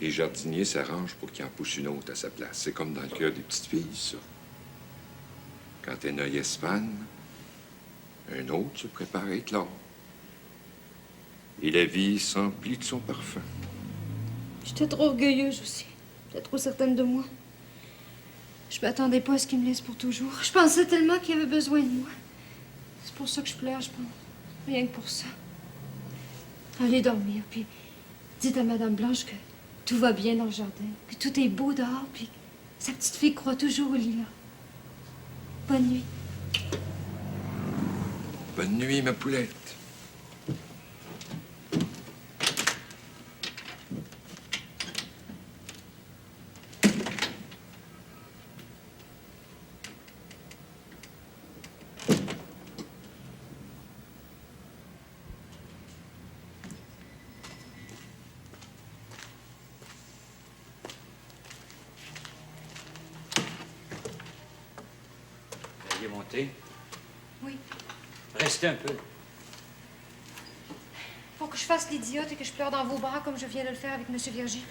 les jardiniers s'arrangent pour qu'il en pousse une autre à sa place. C'est comme dans le cœur des petites filles, ça. Quand un œil espane, un autre se prépare à éclore. Et la vie s'emplit de son parfum. J'étais trop orgueilleuse aussi. J'étais trop certaine de moi. Je m'attendais pas à ce qu'il me laisse pour toujours. Je pensais tellement qu'il avait besoin de moi. C'est pour ça que je pleure, je pense. Rien que pour ça. Allez dormir, puis dites à Madame Blanche que tout va bien dans le jardin, que tout est beau dehors, puis que sa petite fille croit toujours au lilas. Bonne nuit. Bonne nuit, ma poulette. Veuillez monter. Oui. Restez un peu. Faut que je fasse l'idiote et que je pleure dans vos bras comme je viens de le faire avec Monsieur Virgile.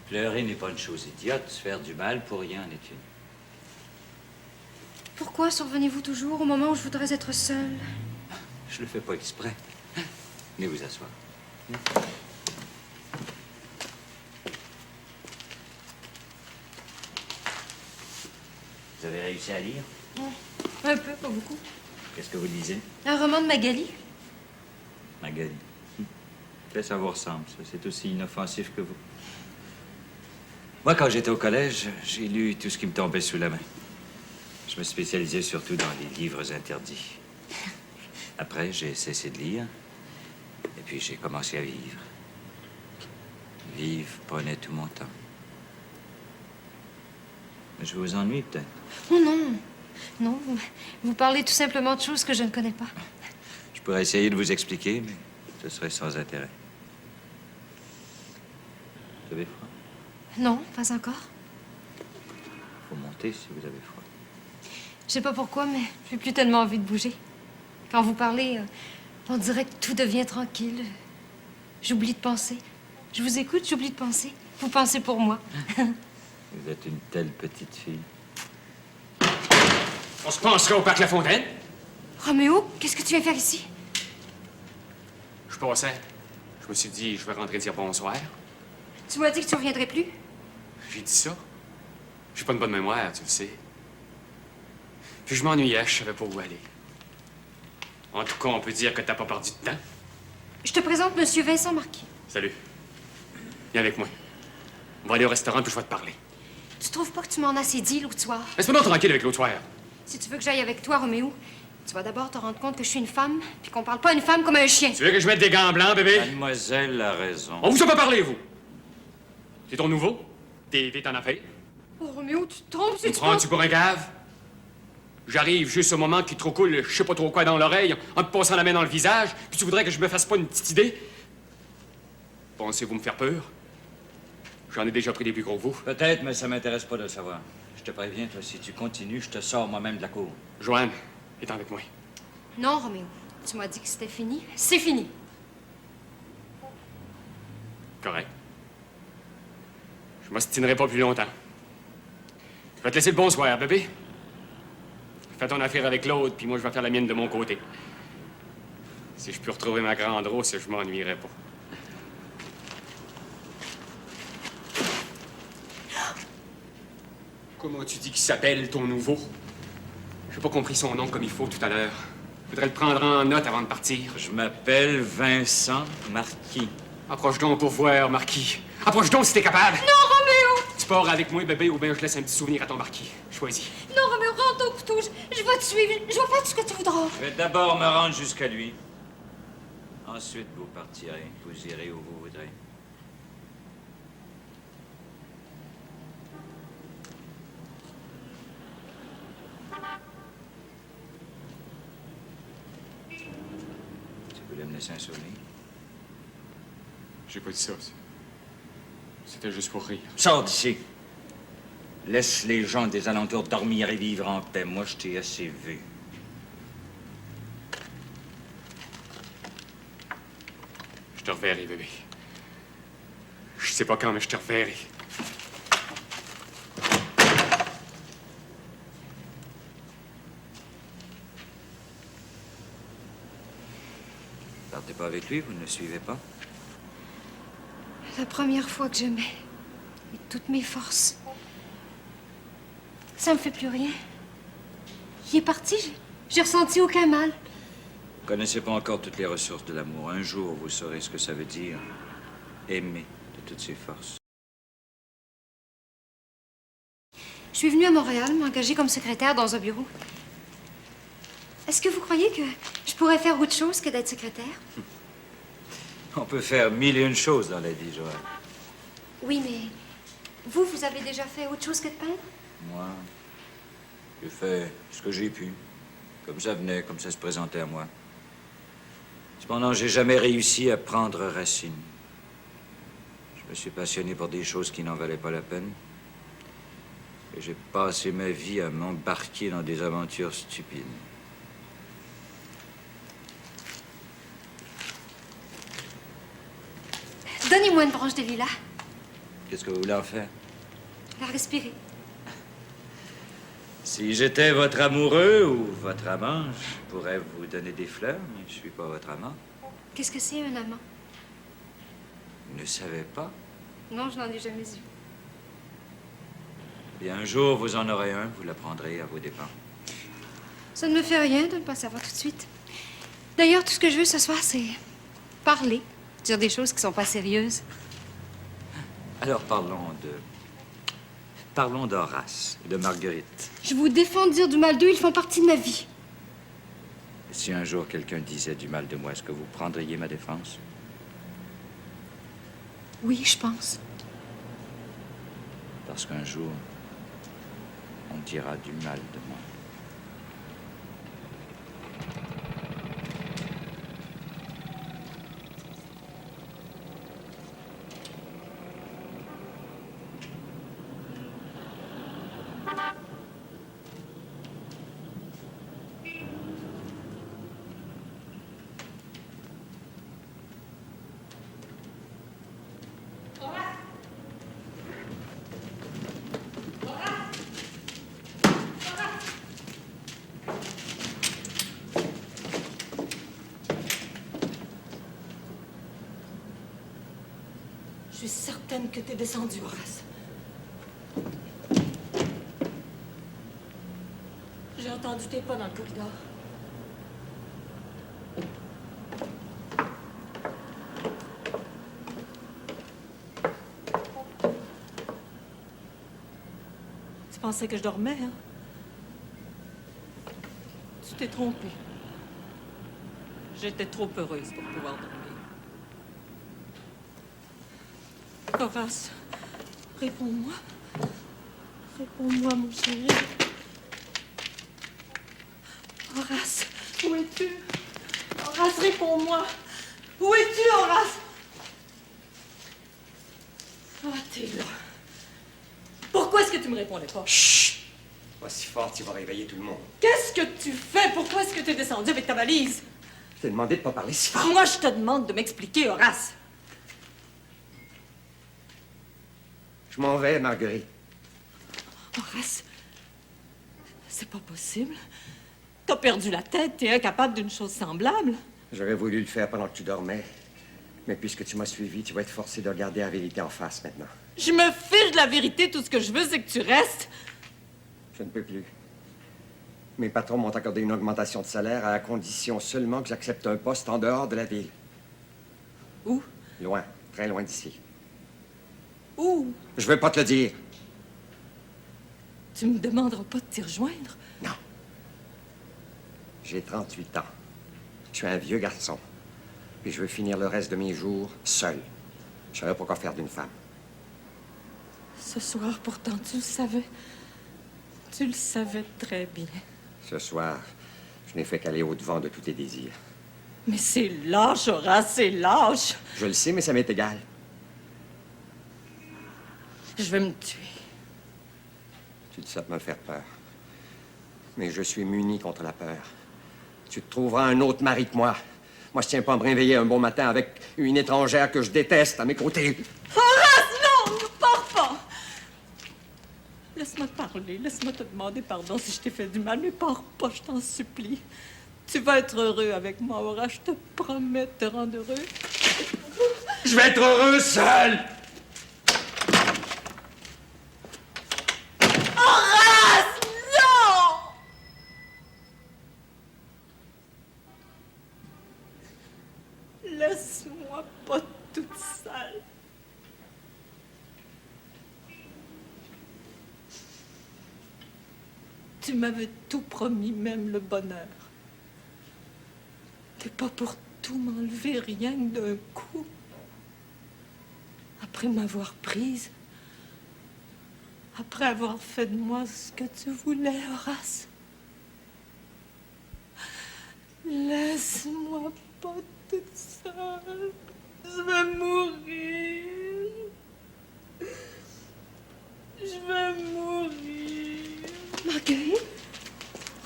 Pleurer n'est pas une chose idiote. Se faire du mal pour rien en est une. Pourquoi survenez-vous toujours au moment où je voudrais être seule? Je le fais pas exprès. Venez vous asseoir. Vous avez réussi à lire? Un peu, pas beaucoup. Qu'est-ce que vous lisez? Un roman de Magali. Magali. Fait ça vous ressemble, ça. C'est aussi inoffensif que vous. Moi, quand j'étais au collège, j'ai lu tout ce qui me tombait sous la main. Je me spécialisais surtout dans les livres interdits. Après, j'ai cessé de lire. Et puis, j'ai commencé à vivre. Vivre prenait tout mon temps. Je vous ennuie, peut-être? Oh non. Non, vous parlez tout simplement de choses que je ne connais pas. Je pourrais essayer de vous expliquer, mais ce serait sans intérêt. Vous avez froid? Non, pas encore. Faut monter si vous avez froid. Je sais pas pourquoi, mais j'ai plus tellement envie de bouger. Quand vous parlez, on dirait que tout devient tranquille. J'oublie de penser. Je vous écoute, j'oublie de penser. Vous pensez pour moi. Vous êtes une telle petite fille. On se penserait au parc La Fontaine? Roméo, qu'est-ce que tu viens faire ici? Je passais. Je me suis dit, je vais rentrer dire bonsoir. Tu m'as dit que tu reviendrais plus? J'ai dit ça. J'ai pas une bonne mémoire, tu le sais. Puis je m'ennuyais, je savais pas où aller. En tout cas, on peut dire que t'as pas perdu de temps. Je te présente Monsieur Vincent Marquis. Salut. Viens avec moi. On va aller au restaurant, puis je vais te parler. Tu trouves pas que tu m'en as assez dit l'autre soir? Laisse-moi donc tranquille avec l'autre soir. Si tu veux que j'aille avec toi, Roméo, tu vas d'abord te rendre compte que je suis une femme, puis qu'on parle pas à une femme comme à un chien. Tu veux que je mette des gants blancs, bébé? Mademoiselle a raison. On vous a pas parlé, vous. C'est ton nouveau? T'es en affaire? Oh, Roméo, tu te trompes, Tu me prends-tu pour un gave? J'arrive juste au moment qu'il te trop cool, je sais pas trop quoi dans l'oreille, en te passant la main dans le visage, puis tu voudrais que je me fasse pas une petite idée? Pensez-vous me faire peur? J'en ai déjà pris des plus gros que vous. Peut-être, mais ça m'intéresse pas de le savoir. Je te préviens, toi, si tu continues, je te sors moi-même de la cour. Joanne, est avec moi. Non, Roméo. Tu m'as dit que c'était fini. C'est fini. Correct. Je m'ostinerai pas plus longtemps. Je vais te laisser le bonsoir, bébé. Fais ton affaire avec l'autre, puis moi, je vais faire la mienne de mon côté. Si je peux retrouver ma grande rousse, je m'ennuierai pas. Comment tu dis qu'il s'appelle, ton nouveau? J'ai pas compris son nom comme il faut tout à l'heure. Je voudrais le prendre en note avant de partir. Je m'appelle Vincent Marquis. Approche donc pour voir, Marquis. Approche donc si t'es capable. Non, Roméo! Tu pars avec moi, bébé, ou bien je laisse un petit souvenir à ton Marquis. Choisis. Non, Roméo, rentre au couteau. Je vais te suivre. Je vais faire tout ce que tu voudras. Je vais d'abord me rendre jusqu'à lui. Ensuite, vous partirez. Vous irez où vous voudrez. Tu voulais me laisser un souvenir? J'ai pas dit ça. C'était juste pour rire. Sors d'ici. Laisse les gens des alentours dormir et vivre en paix. Moi, je t'ai assez vu. Je te reverrai, bébé. Je sais pas quand, mais je te reverrai. Partez pas avec lui, vous ne le suivez pas? La première fois que je mets toutes mes forces, ça me fait plus rien. Il est parti, j'ai ressenti aucun mal. Vous connaissez pas encore toutes les ressources de l'amour. Un jour, vous saurez ce que ça veut dire. Aimer de toutes ses forces. Je suis venue à Montréal m'engager comme secrétaire dans un bureau. Est-ce que vous croyez que je pourrais faire autre chose que d'être secrétaire? On peut faire mille et une choses dans la vie, Joël. Oui, mais vous avez déjà fait autre chose que de peindre? Moi, j'ai fait ce que j'ai pu. Comme ça venait, comme ça se présentait à moi. Cependant, j'ai jamais réussi à prendre racine. Je me suis passionné pour des choses qui n'en valaient pas la peine. Et j'ai passé ma vie à m'embarquer dans des aventures stupides. Donnez-moi une branche de lilas. Qu'est-ce que vous voulez en faire? La respirer. Si j'étais votre amoureux ou votre amant, je pourrais vous donner des fleurs, mais je suis pas votre amant. Qu'est-ce que c'est, un amant? Vous ne savez pas? Non, je n'en ai jamais eu. Bien, un jour, vous en aurez un, vous l'apprendrez à vos dépens. Ça ne me fait rien de ne pas savoir tout de suite. D'ailleurs, tout ce que je veux ce soir, c'est parler, dire des choses qui sont pas sérieuses. Alors, Parlons d'Horace et de Marguerite. Je vous défends de dire du mal d'eux, ils font partie de ma vie. Si un jour quelqu'un disait du mal de moi, est-ce que vous prendriez ma défense? Oui, je pense. Parce qu'un jour, on dira du mal de moi. Je suis certaine que t'es descendu, Horace. J'ai entendu tes pas dans le corridor. Tu pensais que je dormais, hein? Tu t'es trompé. J'étais trop heureuse pour pouvoir dormir. Horace, réponds-moi. Réponds-moi, mon chéri. Horace, où es-tu? Horace, réponds-moi. Où es-tu, Horace? Ah, t'es arrêtez, là. Pourquoi est-ce que tu me répondais pas? Chut! Pas si fort, tu vas réveiller tout le monde. Qu'est-ce que tu fais? Pourquoi est-ce que tu es descendu avec ta valise? Je t'ai demandé de pas parler si fort. Moi, je te demande de m'expliquer, Horace. Je m'en vais, Marguerite. Horace, c'est pas possible. T'as perdu la tête, t'es incapable d'une chose semblable. J'aurais voulu le faire pendant que tu dormais. Mais puisque tu m'as suivi, tu vas être forcé de regarder la vérité en face maintenant. Je me fiche de la vérité, tout ce que je veux, c'est que tu restes. Je ne peux plus. Mes patrons m'ont accordé une augmentation de salaire à la condition seulement que j'accepte un poste en dehors de la ville. Où? Loin, très loin d'ici. Où? Je veux pas te le dire. Tu me demanderas pas de t'y rejoindre? Non. J'ai 38 ans. Je suis un vieux garçon. Puis je veux finir le reste de mes jours seul. Je savais pas quoi faire d'une femme. Ce soir, pourtant, tu le savais. Tu le savais très bien. Ce soir, je n'ai fait qu'aller au-devant de tous tes désirs. Mais c'est lâche, Horace, c'est lâche. Je le sais, mais ça m'est égal. Je vais me tuer. Tu dis ça pour me faire peur. Mais je suis muni contre la peur. Tu te trouveras un autre mari que moi. Moi, je tiens pas à me réveiller un bon matin avec une étrangère que je déteste à mes côtés. Horace, non! Ne pars pas! Laisse-moi te parler. Laisse-moi te demander pardon si je t'ai fait du mal. Mais pars pas, je t'en supplie. Tu vas être heureux avec moi, Horace. Je te promets de te rendre heureux. Je vais être heureux seul! Horace, non! Laisse-moi pas toute seule. Tu m'avais tout promis, même le bonheur. T'es pas pour tout m'enlever rien que d'un coup. Après m'avoir prise, après avoir fait de moi ce que tu voulais, Horace. Laisse-moi pas toute seule. Je vais mourir. Je vais mourir. Marguerite?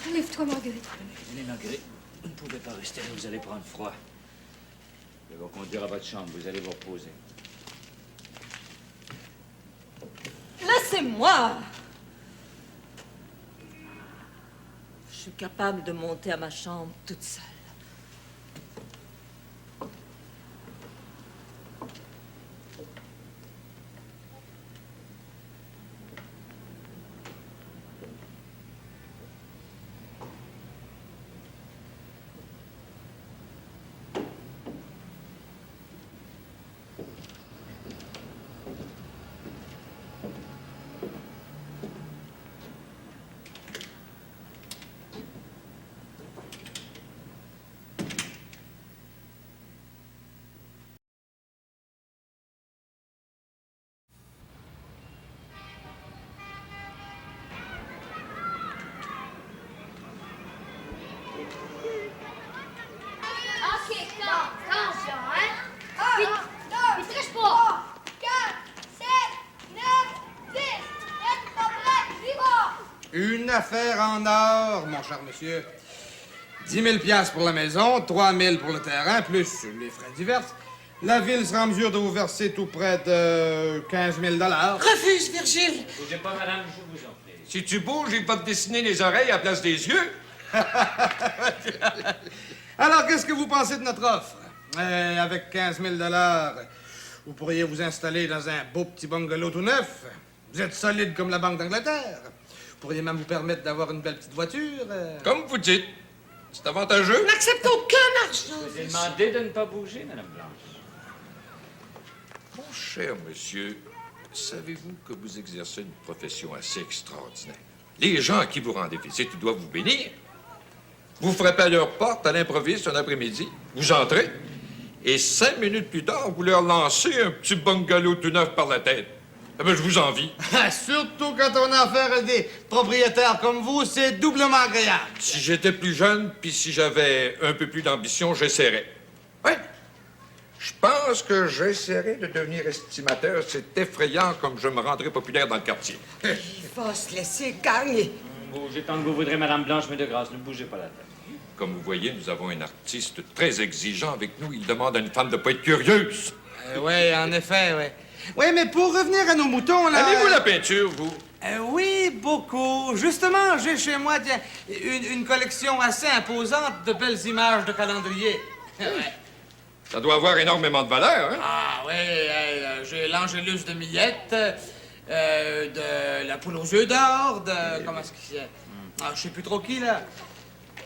Relève-toi, Marguerite. Venez, Marguerite. Vous ne pouvez pas rester là, vous allez prendre froid. Je vais vous conduire à votre chambre, vous allez vous reposer. Laissez-moi! Je suis capable de monter à ma chambre toute seule. Ok, attention, hein? Vite, vite, triche pas! 4, 7, 9, 10, êtes pas prêts, j'y vais! Une affaire en or, mon cher monsieur. 10 000 piastres pour la maison, 3 000 pour le terrain, plus les frais divers. La ville sera en mesure de vous verser tout près de 15 000 $. Refuse, Virgile! Bougez pas, madame, je vous en prie. Si tu bouges, il va te dessiner les oreilles à la place des yeux. Alors, qu'est-ce que vous pensez de notre offre? Avec 15 000 $, vous pourriez vous installer dans un beau petit bungalow tout neuf. Vous êtes solide comme la Banque d'Angleterre. Vous pourriez même vous permettre d'avoir une belle petite voiture. Comme vous dites. C'est avantageux. N'accepte aucun argent! Je vous ai demandé de ne pas bouger, madame Blanche. Mon cher monsieur, savez-vous que vous exercez une profession assez extraordinaire? Les gens à qui vous rendez visite, ils doivent vous bénir. Vous frappez à leur porte à l'improviste un après-midi, vous entrez, et 5 minutes plus tard, vous leur lancez un petit bungalow tout neuf par la tête. Eh bien, je vous envie. Surtout quand on a affaire à des propriétaires comme vous, c'est doublement agréable. Si j'étais plus jeune, puis si j'avais un peu plus d'ambition, j'essaierais. Ouais. Je pense que j'essaierai de devenir estimateur. C'est effrayant comme je me rendrai populaire dans le quartier. Il va se laisser gagner. Bougez tant que vous voudrez, Madame Blanche, mais de grâce, ne bougez pas la tête. Comme vous voyez, nous avons un artiste très exigeant avec nous. Il demande à une femme de pas être curieuse. Oui, en effet, oui. Oui, mais pour revenir à nos moutons, là... Aimez-vous la peinture, vous? Oui, beaucoup. Justement, j'ai chez moi tiens, une collection assez imposante de belles images de calendrier. Ouais. Ça doit avoir énormément de valeur, hein? Ah oui, j'ai l'Angélus de Millette, de la poule aux yeux d'or, de... Comment est-ce qu'il y a? Ah, je sais plus trop qui, là.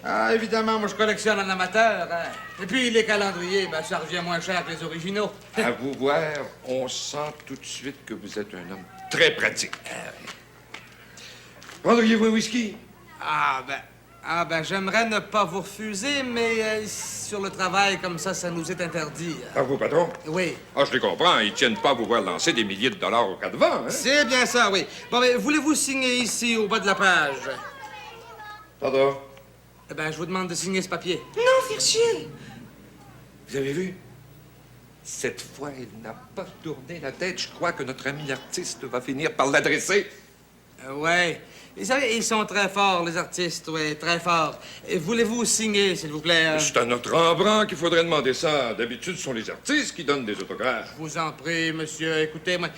Ah, évidemment, moi, je collectionne en amateur. Hein. Et puis, les calendriers, ben, ça revient moins cher que les originaux. À vous voir, on sent tout de suite que vous êtes un homme très pratique. Prendriez-vous un whisky? Ah, ben, j'aimerais ne pas vous refuser, mais sur le travail comme ça nous est interdit. Ah, vous, patron? Oui. Ah, je les comprends. Ils tiennent pas à vous voir lancer des milliers de dollars au cas de vent, hein? C'est bien ça, oui. Bon, mais voulez-vous signer ici, au bas de la page? Pardon? Eh ben, je vous demande de signer ce papier. Non, Virgile! Vous avez vu? Cette fois, elle n'a pas tourné la tête. Je crois que notre ami artiste va finir par l'adresser. Ouais. Vous savez, ils sont très forts, les artistes, oui, très forts. Voulez-vous signer, s'il vous plaît? C'est à notre Rembrandt qu'il faudrait demander ça. D'habitude, ce sont les artistes qui donnent des autographes. Je vous en prie, monsieur. Écoutez, moi,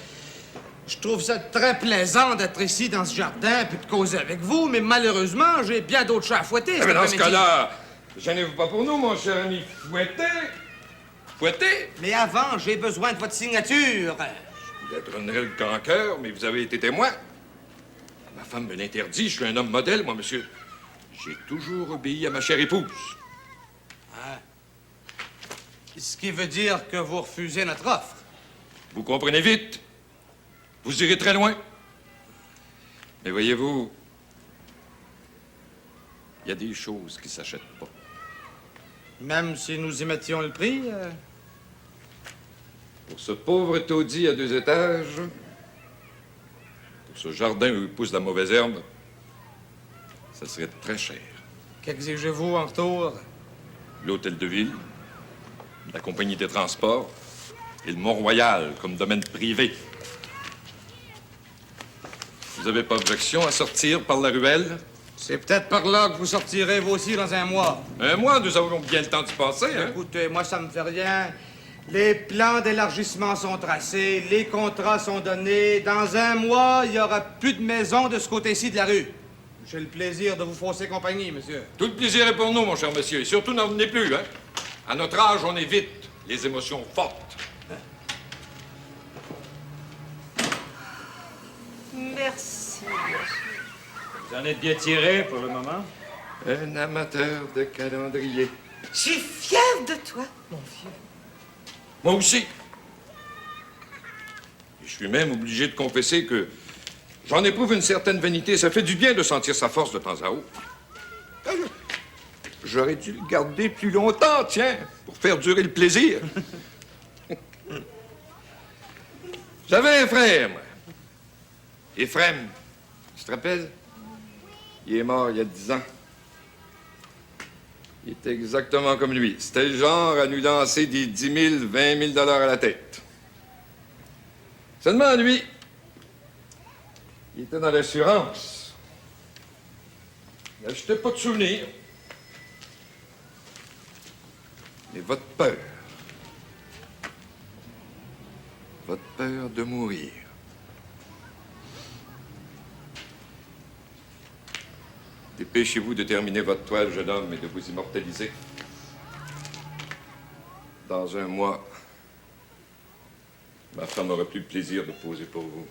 je trouve ça très plaisant d'être ici dans ce jardin puis de causer avec vous, mais malheureusement, j'ai bien d'autres chats à fouetter. Ah, mais dans ce cas-là, gênez-vous pas pour nous, mon cher ami. Fouettez! Fouettez! Mais avant, j'ai besoin de votre signature. Vous détrônerez le grand cœur, mais vous avez été témoin. Ma femme me l'interdit. Je suis un homme modèle, moi, monsieur. J'ai toujours obéi à ma chère épouse. Ah. Ce qui veut dire que vous refusez notre offre. Vous comprenez vite. Vous irez très loin. Mais voyez-vous, il y a des choses qui s'achètent pas. Même si nous y mettions le prix? Pour ce pauvre taudis à 2 étages, pour ce jardin où il pousse la mauvaise herbe, ça serait très cher. Qu'exigez-vous en retour? L'hôtel de ville, la compagnie des transports et le Mont-Royal comme domaine privé. Vous avez pas objection à sortir par la ruelle? C'est peut-être par là que vous sortirez, vous aussi, dans un mois. Un mois, nous avons bien le temps d'y passer, hein? Écoutez, moi, ça me fait rien. Les plans d'élargissement sont tracés, les contrats sont donnés. Dans un mois, il n'y aura plus de maison de ce côté-ci de la rue. J'ai le plaisir de vous fausser compagnie, monsieur. Tout le plaisir est pour nous, mon cher monsieur. Et surtout, n'en venez plus, hein? À notre âge, on évite les émotions fortes. Merci. Vous en êtes bien tiré pour le moment? Un amateur de calendrier. Je suis fière de toi, mon vieux. Moi aussi. Et je suis même obligé de confesser que j'en éprouve une certaine vanité. Ça fait du bien de sentir sa force de temps à autre. J'aurais dû le garder plus longtemps, tiens, pour faire durer le plaisir. J'avais un frère, moi. Éphrem, tu te rappelles? Il est mort il y a 10 ans. Il était exactement comme lui. C'était le genre à nous lancer des 10 000, 20 000 $ à la tête. Seulement, lui, il était dans l'assurance. Il n'achetait pas de souvenirs. Mais votre peur de mourir. Dépêchez-vous de terminer votre toile, jeune homme, et de vous immortaliser. Dans un mois, ma femme aura plus le plaisir de poser pour vous.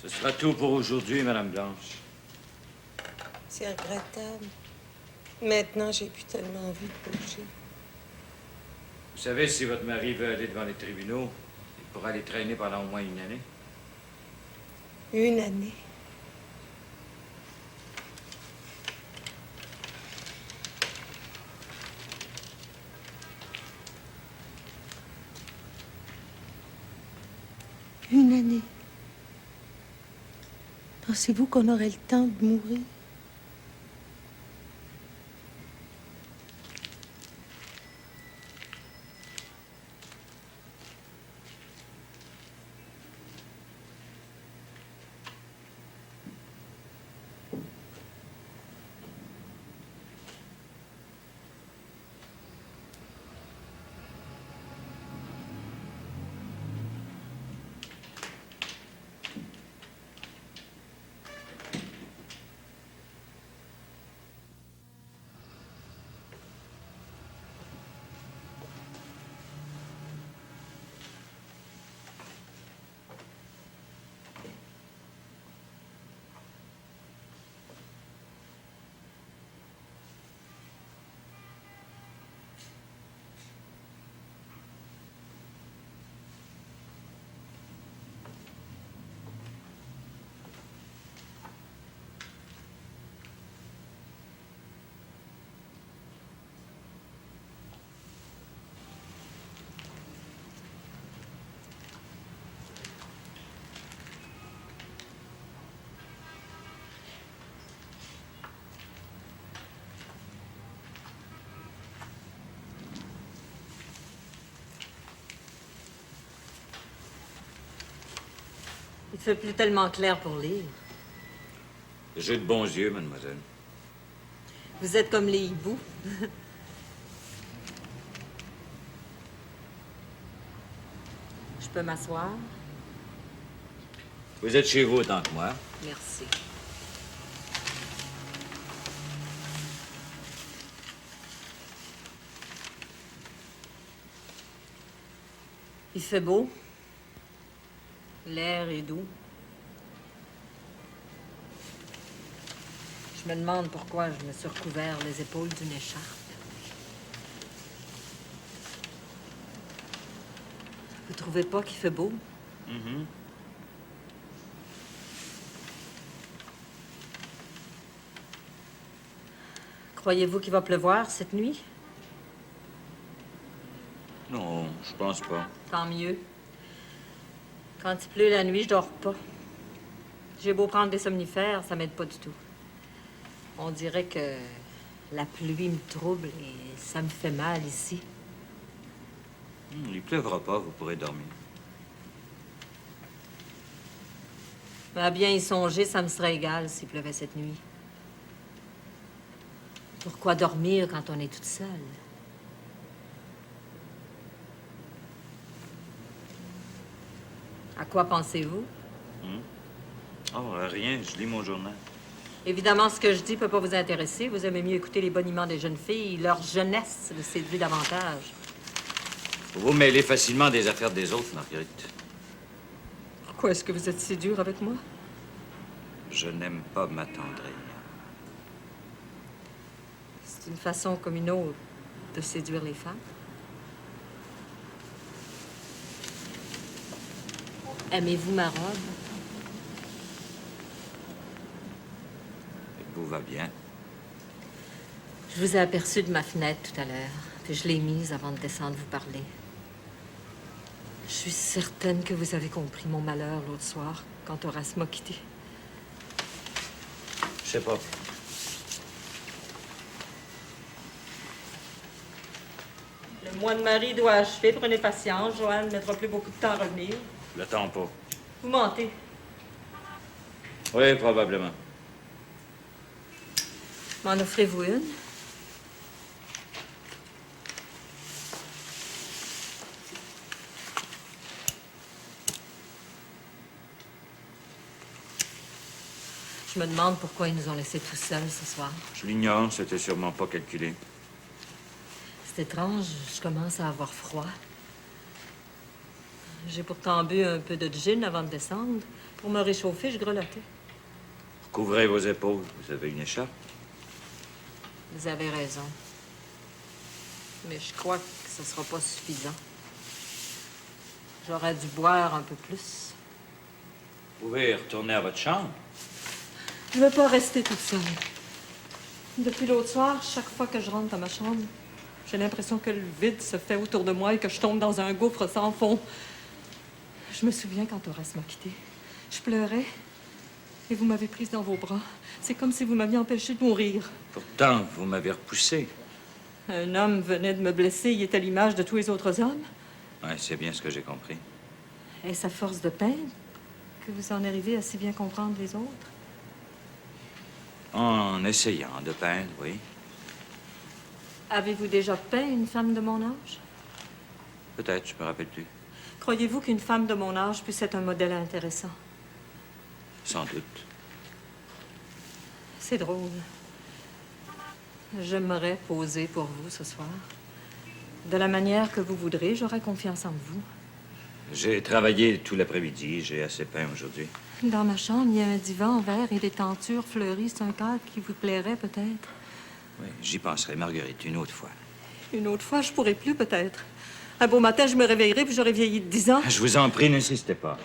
Ce sera tout pour aujourd'hui, Madame Blanche. C'est regrettable. Maintenant, j'ai plus tellement envie de bouger. Vous savez, si votre mari veut aller devant les tribunaux, il pourra les traîner pendant au moins une année. Une année. Une année. Pensez-vous qu'on aurait le temps de mourir? Il ne fait plus tellement clair pour lire. J'ai de bons yeux, mademoiselle. Vous êtes comme les hiboux. Je peux m'asseoir? Vous êtes chez vous autant que moi. Merci. Il fait beau. L'air est doux. Je me demande pourquoi je me suis recouvert les épaules d'une écharpe. Vous trouvez pas qu'il fait beau? Mm-hmm. Croyez-vous qu'il va pleuvoir cette nuit? Non, je pense pas. Tant mieux. Quand il pleut la nuit, je dors pas. J'ai beau prendre des somnifères, ça m'aide pas du tout. On dirait que la pluie me trouble et ça me fait mal ici. Il pleuvra pas, vous pourrez dormir. À bien y songer, ça me serait égal s'il pleuvait cette nuit. Pourquoi dormir quand on est toute seule? À quoi pensez-vous? Oh, rien, je lis mon journal. Évidemment, ce que je dis peut pas vous intéresser. Vous aimez mieux écouter les boniments des jeunes filles. Leur jeunesse le séduit davantage. Vous vous mêlez facilement des affaires des autres, Marguerite. Pourquoi est-ce que vous êtes si dur avec moi? Je n'aime pas m'attendrir. C'est une façon comme une autre de séduire les femmes. Aimez-vous ma robe? Tout va bien. Je vous ai aperçu de ma fenêtre tout à l'heure, puis je l'ai mise avant de descendre vous parler. Je suis certaine que vous avez compris mon malheur l'autre soir, quand Horace m'a quitté. Je sais pas. Le mois de Marie doit achever. Prenez patience. Joanne ne mettra plus beaucoup de temps à revenir. Le temps pas. Vous mentez. Oui, probablement. M'en offrez-vous une? Je me demande pourquoi ils nous ont laissés tout seuls ce soir. Je l'ignore, c'était sûrement pas calculé. C'est étrange, je commence à avoir froid. J'ai pourtant bu un peu de gin avant de descendre. Pour me réchauffer, je grelottais. Couvrez vos épaules, vous avez une écharpe. Vous avez raison. Mais je crois que ce sera pas suffisant. J'aurais dû boire un peu plus. Vous pouvez retourner à votre chambre. Je veux pas rester toute seule. Depuis l'autre soir, chaque fois que je rentre dans ma chambre, j'ai l'impression que le vide se fait autour de moi et que je tombe dans un gouffre sans fond. Je me souviens quand Horace m'a quittée. Je pleurais et vous m'avez prise dans vos bras. C'est comme si vous m'aviez empêché de mourir. Pourtant, vous m'avez repoussé. Un homme venait de me blesser. Il était l'image de tous les autres hommes. Oui, c'est bien ce que j'ai compris. Est-ce à force de peine que vous en arrivez à si bien comprendre les autres? En essayant de peindre, oui. Avez-vous déjà peint une femme de mon âge? Peut-être, je me rappelle plus. Croyez-vous qu'une femme de mon âge puisse être un modèle intéressant? Sans doute. C'est drôle. J'aimerais poser pour vous ce soir. De la manière que vous voudrez, j'aurai confiance en vous. J'ai travaillé tout l'après-midi, j'ai assez peint aujourd'hui. Dans ma chambre, il y a un divan en verre et des tentures fleuries. C'est un cadre qui vous plairait peut-être. Oui, j'y penserai, Marguerite, une autre fois. Une autre fois, je pourrai plus peut-être. Un beau matin, je me réveillerai puis j'aurai vieilli de 10 ans. Je vous en prie, n'insistez pas.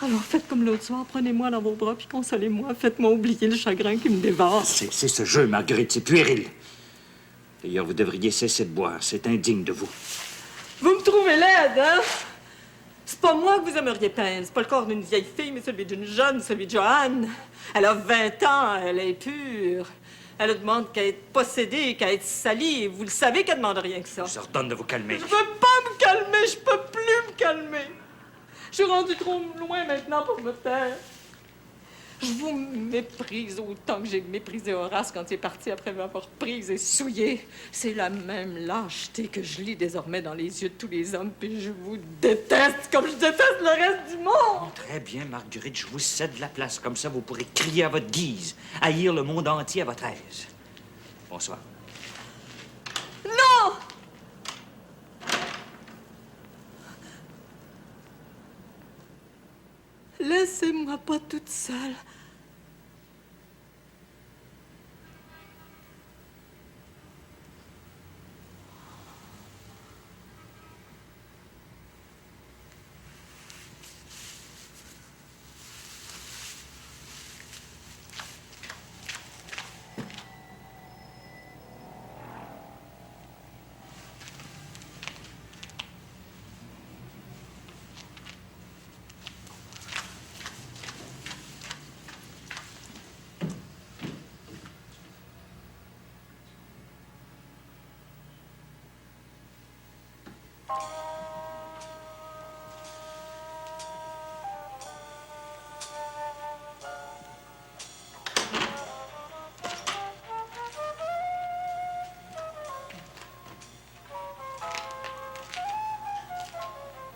Alors faites comme l'autre soir, prenez-moi dans vos bras puis consolez-moi. Faites-moi oublier le chagrin qui me dévore. C'est ce jeu, Marguerite, c'est puéril. D'ailleurs, vous devriez cesser de boire, c'est indigne de vous. Vous me trouvez laide, hein? C'est pas moi que vous aimeriez peindre. C'est pas le corps d'une vieille fille, mais celui d'une jeune, celui de Joanne. Elle a 20 ans, elle est pure. Elle ne demande qu'à être possédée, qu'à être salie. Et vous le savez qu'elle ne demande rien que ça. Je vous ordonne de vous calmer. Je veux pas me calmer, je peux plus me calmer. Je suis rendue rendu trop loin maintenant pour me taire. Je vous méprise autant que j'ai méprisé Horace quand il est parti après m'avoir prise et souillée. C'est la même lâcheté que je lis désormais dans les yeux de tous les hommes, puis je vous déteste comme je déteste le reste du monde. Très bien, Marguerite, je vous cède la place. Comme ça, vous pourrez crier à votre guise, haïr le monde entier à votre aise. Bonsoir. Non! Laissez-moi pas toute seule.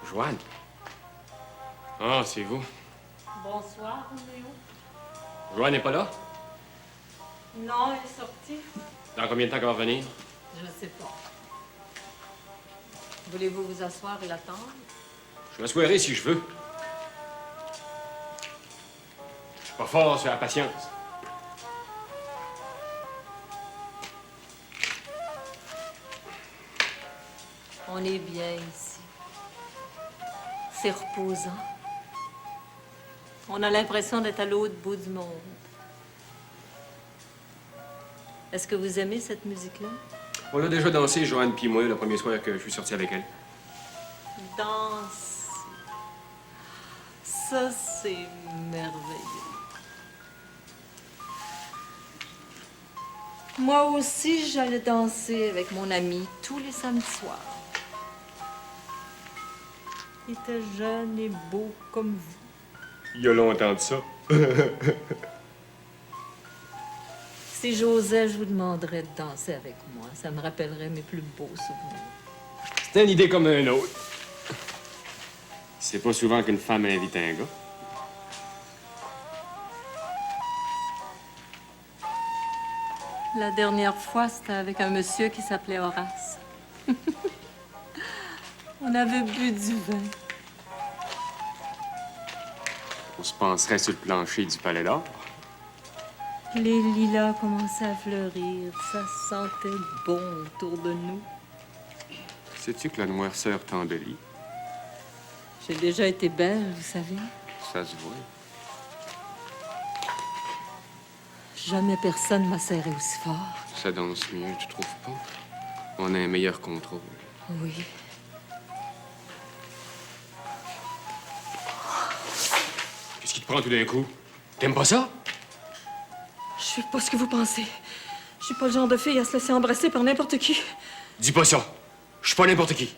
Joanne? Ah, c'est vous. Bonsoir, Roméo. Joanne n'est pas là? Non, elle est sortie. Dans combien de temps qu'elle va revenir? Je ne sais pas. Voulez-vous vous asseoir et l'attendre? Je m'assoirai si je veux. Je suis pas fort sur la patience. On est bien ici. C'est reposant. On a l'impression d'être à l'autre bout du monde. Est-ce que vous aimez cette musique-là? On a déjà dansé, Joanne puis moi, le premier soir que je suis sorti avec elle. Danser. Ça, c'est merveilleux. Moi aussi, j'allais danser avec mon ami tous les samedis soirs. Il était jeune et beau comme vous. Il y a longtemps de ça. Si j'osais, je vous demanderais de danser avec moi. Ça me rappellerait mes plus beaux souvenirs. C'était une idée comme un autre. C'est pas souvent qu'une femme invite un gars. La dernière fois, c'était avec un monsieur qui s'appelait Horace. On avait bu du vin. On se penserait sur le plancher du Palais d'Or. Les lilas commençaient à fleurir. Ça sentait bon autour de nous. Sais-tu que la noirceur t'embellit? J'ai déjà été belle, vous savez. Ça se voit. Jamais personne m'a serré aussi fort. Ça danse mieux, tu trouves pas? On a un meilleur contrôle. Oui. Qu'est-ce qui te prend tout d'un coup? T'aimes pas ça? Je suis pas ce que vous pensez. Je suis pas le genre de fille à se laisser embrasser par n'importe qui. Dis pas ça. Je suis pas n'importe qui.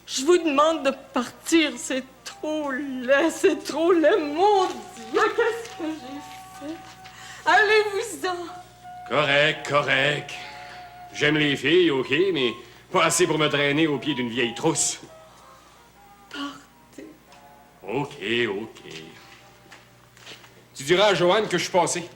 Je vous demande de partir. C'est trop laid. C'est trop laid. Mon Dieu, qu'est-ce que j'ai fait? Allez-vous-en. Correct, correct. J'aime les filles, OK, mais pas assez pour me traîner au pied d'une vieille trousse. Partez. OK, OK. Tu diras à Joanne que je suis passé.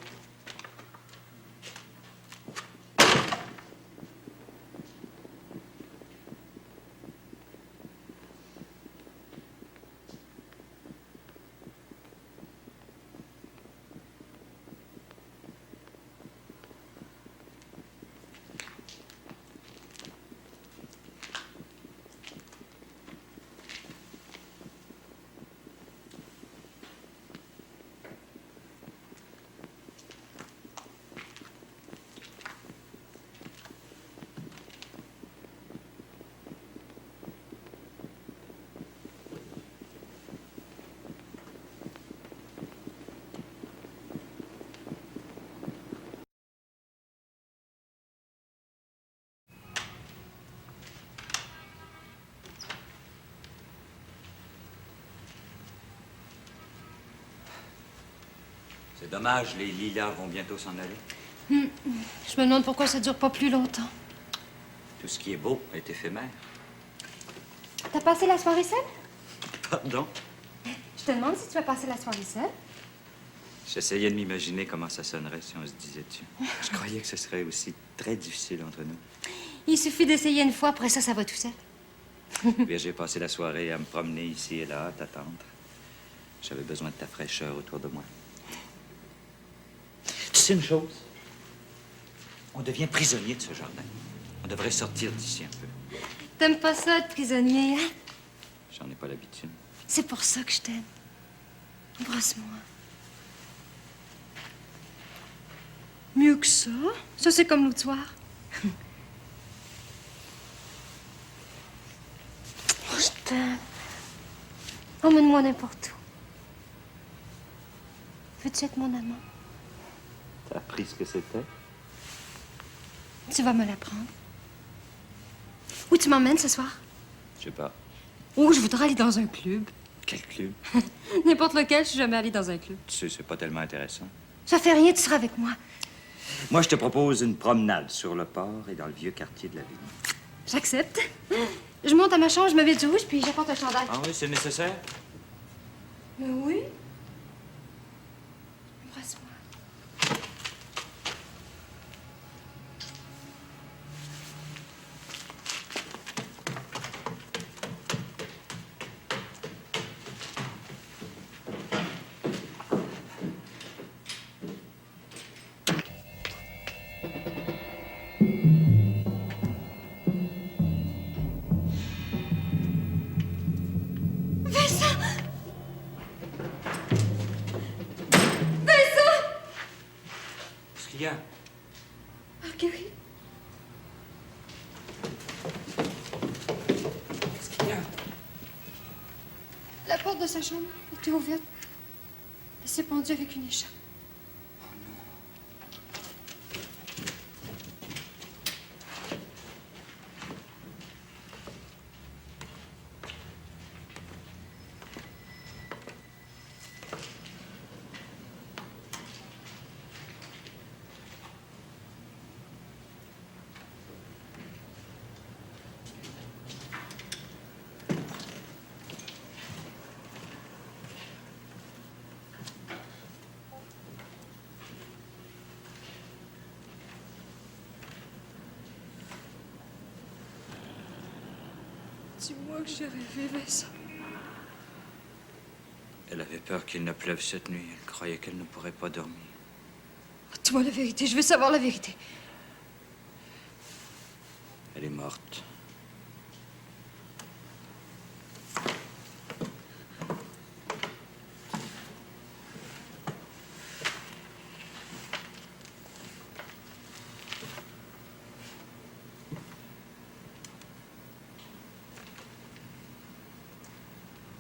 C'est dommage, les lilas vont bientôt s'en aller. Je me demande pourquoi ça dure pas plus longtemps. Tout ce qui est beau est éphémère. T'as passé la soirée seule? Pardon? Je te demande si tu vas passer la soirée seule. J'essayais de m'imaginer comment ça sonnerait si on se disait dessus. Je croyais que ce serait aussi très difficile entre nous. Il suffit d'essayer une fois, après ça va tout seul. Puis j'ai passé la soirée à me promener ici et là, à t'attendre. J'avais besoin de ta fraîcheur autour de moi. Tu sais une chose? On devient prisonnier de ce jardin. On devrait sortir d'ici un peu. T'aimes pas ça, être prisonnier, hein? J'en ai pas l'habitude. C'est pour ça que je t'aime. Embrasse-moi. Mieux que ça? Ça, c'est comme l'autre soir. Oh, je t'aime. Emmène-moi n'importe où. Veux-tu être mon amant? T'as appris ce que c'était? Tu vas me l'apprendre. Où tu m'emmènes ce soir? Je sais pas. Oh, je voudrais aller dans un club. Quel club? N'importe lequel, je suis jamais allée dans un club. Tu sais, c'est pas tellement intéressant. Ça fait rien, tu seras avec moi. Moi, je te propose une promenade sur le port et dans le vieux quartier de la ville. J'accepte. Je monte à ma chambre, je me vide du rouge, puis j'apporte un chandail. Ah oui, c'est nécessaire? Mais oui. Embrasse-moi. Qu'est-ce qu'il y a? Marguerite. Qu'est-ce qu'il y a? La porte de sa chambre était ouverte. Elle s'est pendue avec une écharpe. Dis-moi que j'ai rêvé, Vincent. Elle avait peur qu'il ne pleuve cette nuit. Elle croyait qu'elle ne pourrait pas dormir. Dis-moi la vérité, je veux savoir la vérité. Elle est morte.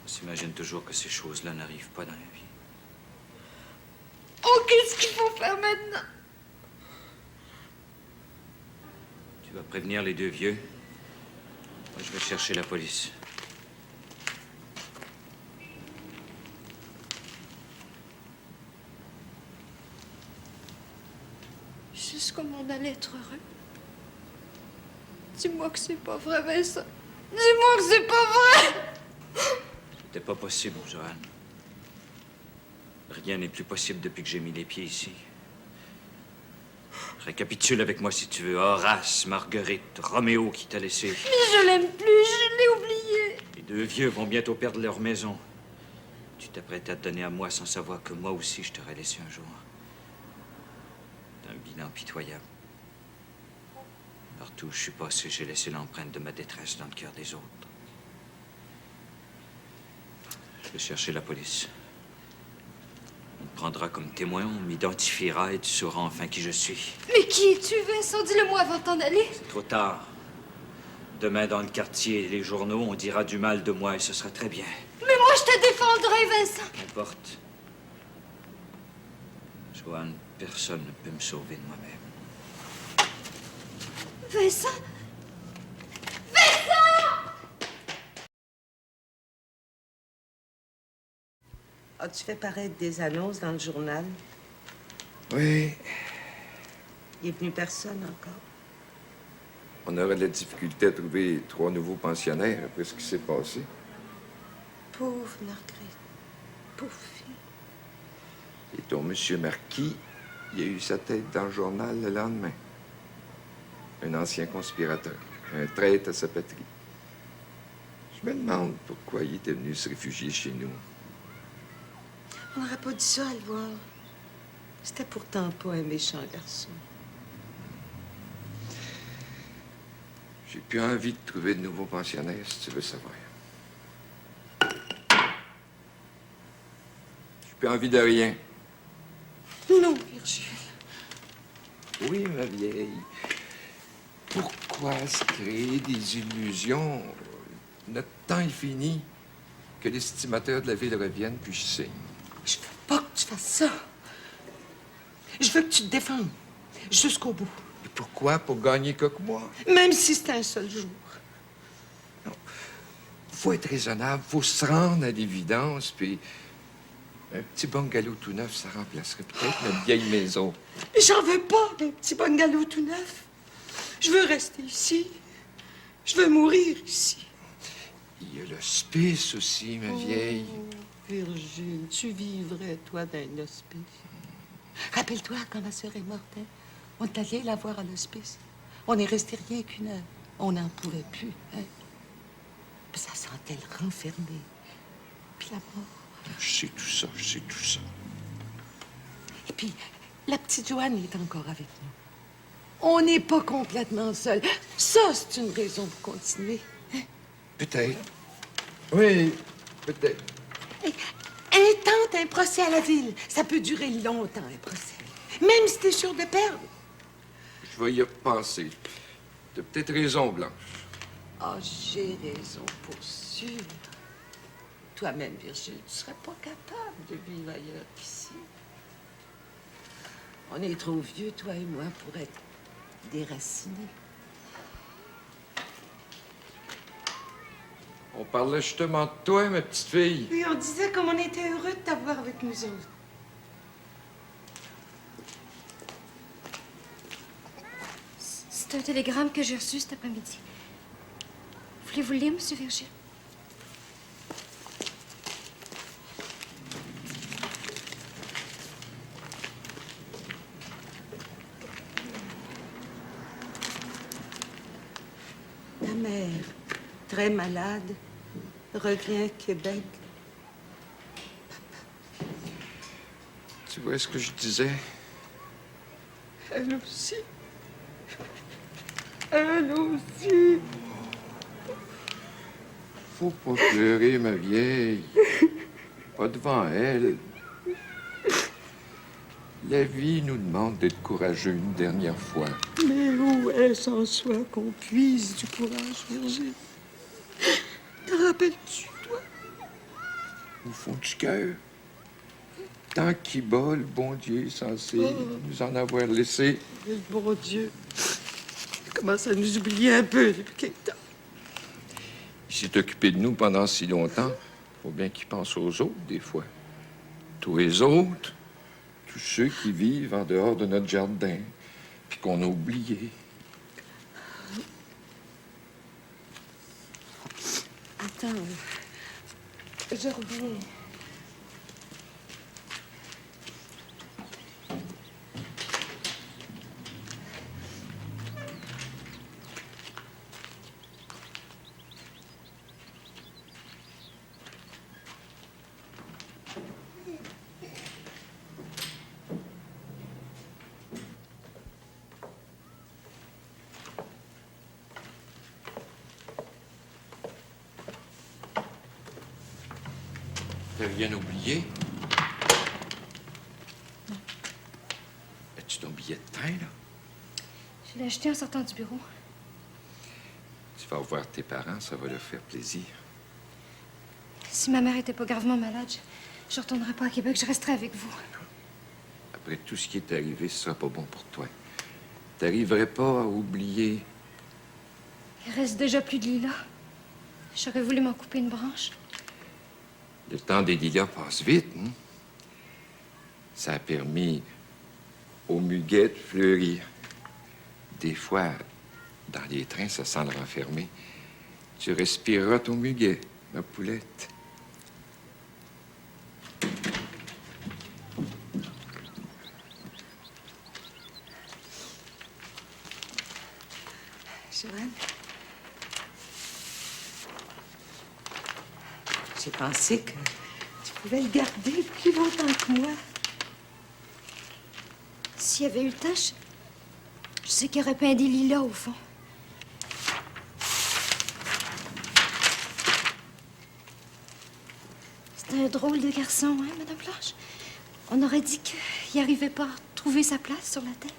On s'imagine toujours que ces choses-là n'arrivent pas dans la vie. Oh, qu'est-ce qu'il faut faire maintenant? Tu vas prévenir les deux vieux. Moi, je vais chercher la police. Juste comme on allait être heureux. Dis-moi que c'est pas vrai, Vincent. Dis-moi que c'est pas vrai! C'était pas possible, Joanne. Rien n'est plus possible depuis que j'ai mis les pieds ici. Récapitule avec moi si tu veux. Horace, Marguerite, Roméo qui t'a laissé. Mais je l'aime plus, je l'ai oublié. Les deux vieux vont bientôt perdre leur maison. Tu t'apprêtes à te donner à moi sans savoir que moi aussi je t'aurais laissé un jour. C'est un bilan pitoyable. Partout où je suis passé, j'ai laissé l'empreinte de ma détresse dans le cœur des autres. Je vais chercher la police. On me prendra comme témoin, on m'identifiera et tu sauras enfin qui je suis. Mais qui es-tu, Vincent? Dis-le-moi avant de t'en aller. C'est trop tard. Demain, dans le quartier et les journaux, on dira du mal de moi et ce sera très bien. Mais moi, je te défendrai, Vincent. Qu'importe. Joanne, personne ne peut me sauver de moi-même. Vincent? As-tu fait paraître des annonces dans le journal? Oui. Il est venu personne encore. On aurait de la difficulté à trouver 3 nouveaux pensionnaires après ce qui s'est passé. Pauvre Marguerite. Pauvre fille. Et ton monsieur Marquis, il a eu sa tête dans le journal le lendemain. Un ancien conspirateur, un traître à sa patrie. Je me demande pourquoi il était venu se réfugier chez nous. On n'aurait pas dit ça à le voir. C'était pourtant pas un méchant garçon. J'ai plus envie de trouver de nouveaux pensionnaires, si tu veux savoir. J'ai plus envie de rien. Non, Virgile. Oui, ma vieille. Pourquoi se créer des illusions? Notre temps est fini. Que l'estimateur de la ville revienne, puis je signe. Je veux pas que tu fasses ça. Je veux que tu te défendes. Jusqu'au bout. Et pourquoi? Pour gagner quelques mois? Même si c'était un seul jour. Faut être raisonnable, faut se rendre à l'évidence, puis un petit bungalow tout neuf, ça remplacerait peut-être notre vieille maison. J'en veux pas d'un petit bungalow tout neuf. Je veux rester ici. Je veux mourir ici. Il y a l'hospice aussi, ma vieille. Virgile, tu vivrais, toi, dans un hospice. Rappelle-toi, quand ma sœur est morte, hein, on est allé la voir à l'hospice. On est resté rien qu'une heure. On n'en pouvait plus, hein. Puis ça sentait le renfermé. Puis la mort. Je sais tout ça, je sais tout ça. Et puis, la petite Joanne est encore avec nous. On n'est pas complètement seuls. Ça, c'est une raison pour continuer. Hein? Peut-être. Oui, peut-être. Intente un procès à la ville. Ça peut durer longtemps, un procès. Même si t'es sûr de perdre. Je vais y repenser. T'as peut-être raison, Blanche. Ah, j'ai raison, pour sûr. Toi-même, Virgile, tu serais pas capable de vivre ailleurs qu'ici. On est trop vieux, toi et moi, pour être déracinés. On parlait justement de toi, ma petite fille. Oui, on disait comme on était heureux de t'avoir avec nous autres. C'est un télégramme que j'ai reçu cet après-midi. Voulez-vous le lire, Monsieur Virgile? Ta mère, très malade, revient à Québec. Tu vois ce que je disais? Elle aussi. Elle aussi. Faut pas pleurer, ma vieille. Pas devant elle. La vie nous demande d'être courageux une dernière fois. Mais où est-ce en soi qu'on puise du courage, Virgile? T'en rappelles-tu, toi? Au fond du cœur. Tant qu'il bat, le bon Dieu est censé nous en avoir laissé. Le bon Dieu. Il commence à nous oublier un peu depuis quelque temps. Il s'est occupé de nous pendant si longtemps. Faut bien qu'il pense aux autres, des fois. Tous les autres, tous ceux qui vivent en dehors de notre jardin, puis qu'on a oubliés. Attends, je reviens. T'as rien oublié? As-tu ton billet de train, là? Je l'ai acheté en sortant du bureau. Tu vas voir tes parents, ça va leur faire plaisir. Si ma mère était pas gravement malade, je retournerais pas à Québec, je resterais avec vous. Après tout ce qui est arrivé, ce sera pas bon pour toi. T'arriverais pas à oublier. Il reste déjà plus de lilas. J'aurais voulu m'en couper une branche. Le temps des lilas passe vite, hein? Ça a permis au muguet de Fleury. Des fois, dans les trains, ça sent le renfermé. Tu respireras ton muguet, ma poulette. Joanne, j'ai pensé que tu pouvais le garder plus longtemps que moi. S'il y avait eu le temps, je sais qu'il aurait peint des lilas au fond. C'était un drôle de garçon, hein, Madame Blanche? On aurait dit qu'il n'arrivait pas à trouver sa place sur la terre.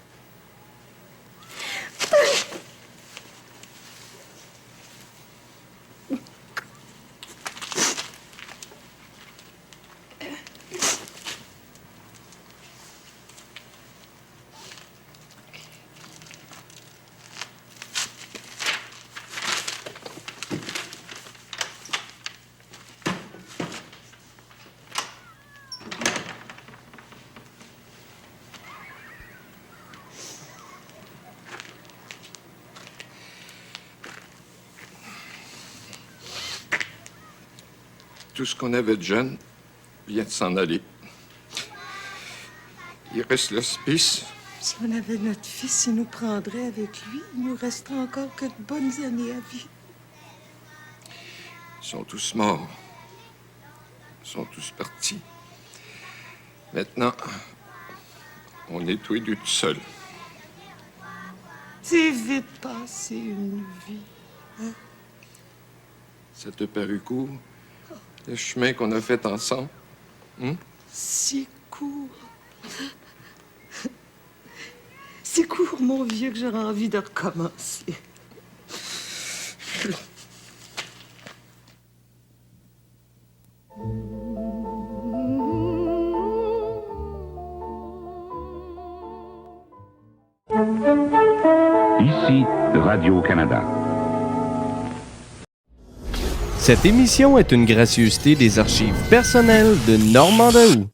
Tout ce qu'on avait de jeune vient de s'en aller. Il reste l'hospice. Si on avait notre fils, il nous prendrait avec lui. Il nous resterait encore que de bonnes années à vivre. Ils sont tous morts. Ils sont tous partis. Maintenant, on est tous les deux tout seuls. C'est vite passé une vie. Hein? Ça t'a paru court, le chemin qu'on a fait ensemble? Si court. C'est court, mon vieux, que j'aurais envie de recommencer. Ici, Radio-Canada. Cette émission est une gracieuseté des archives personnelles de Normand Daoust.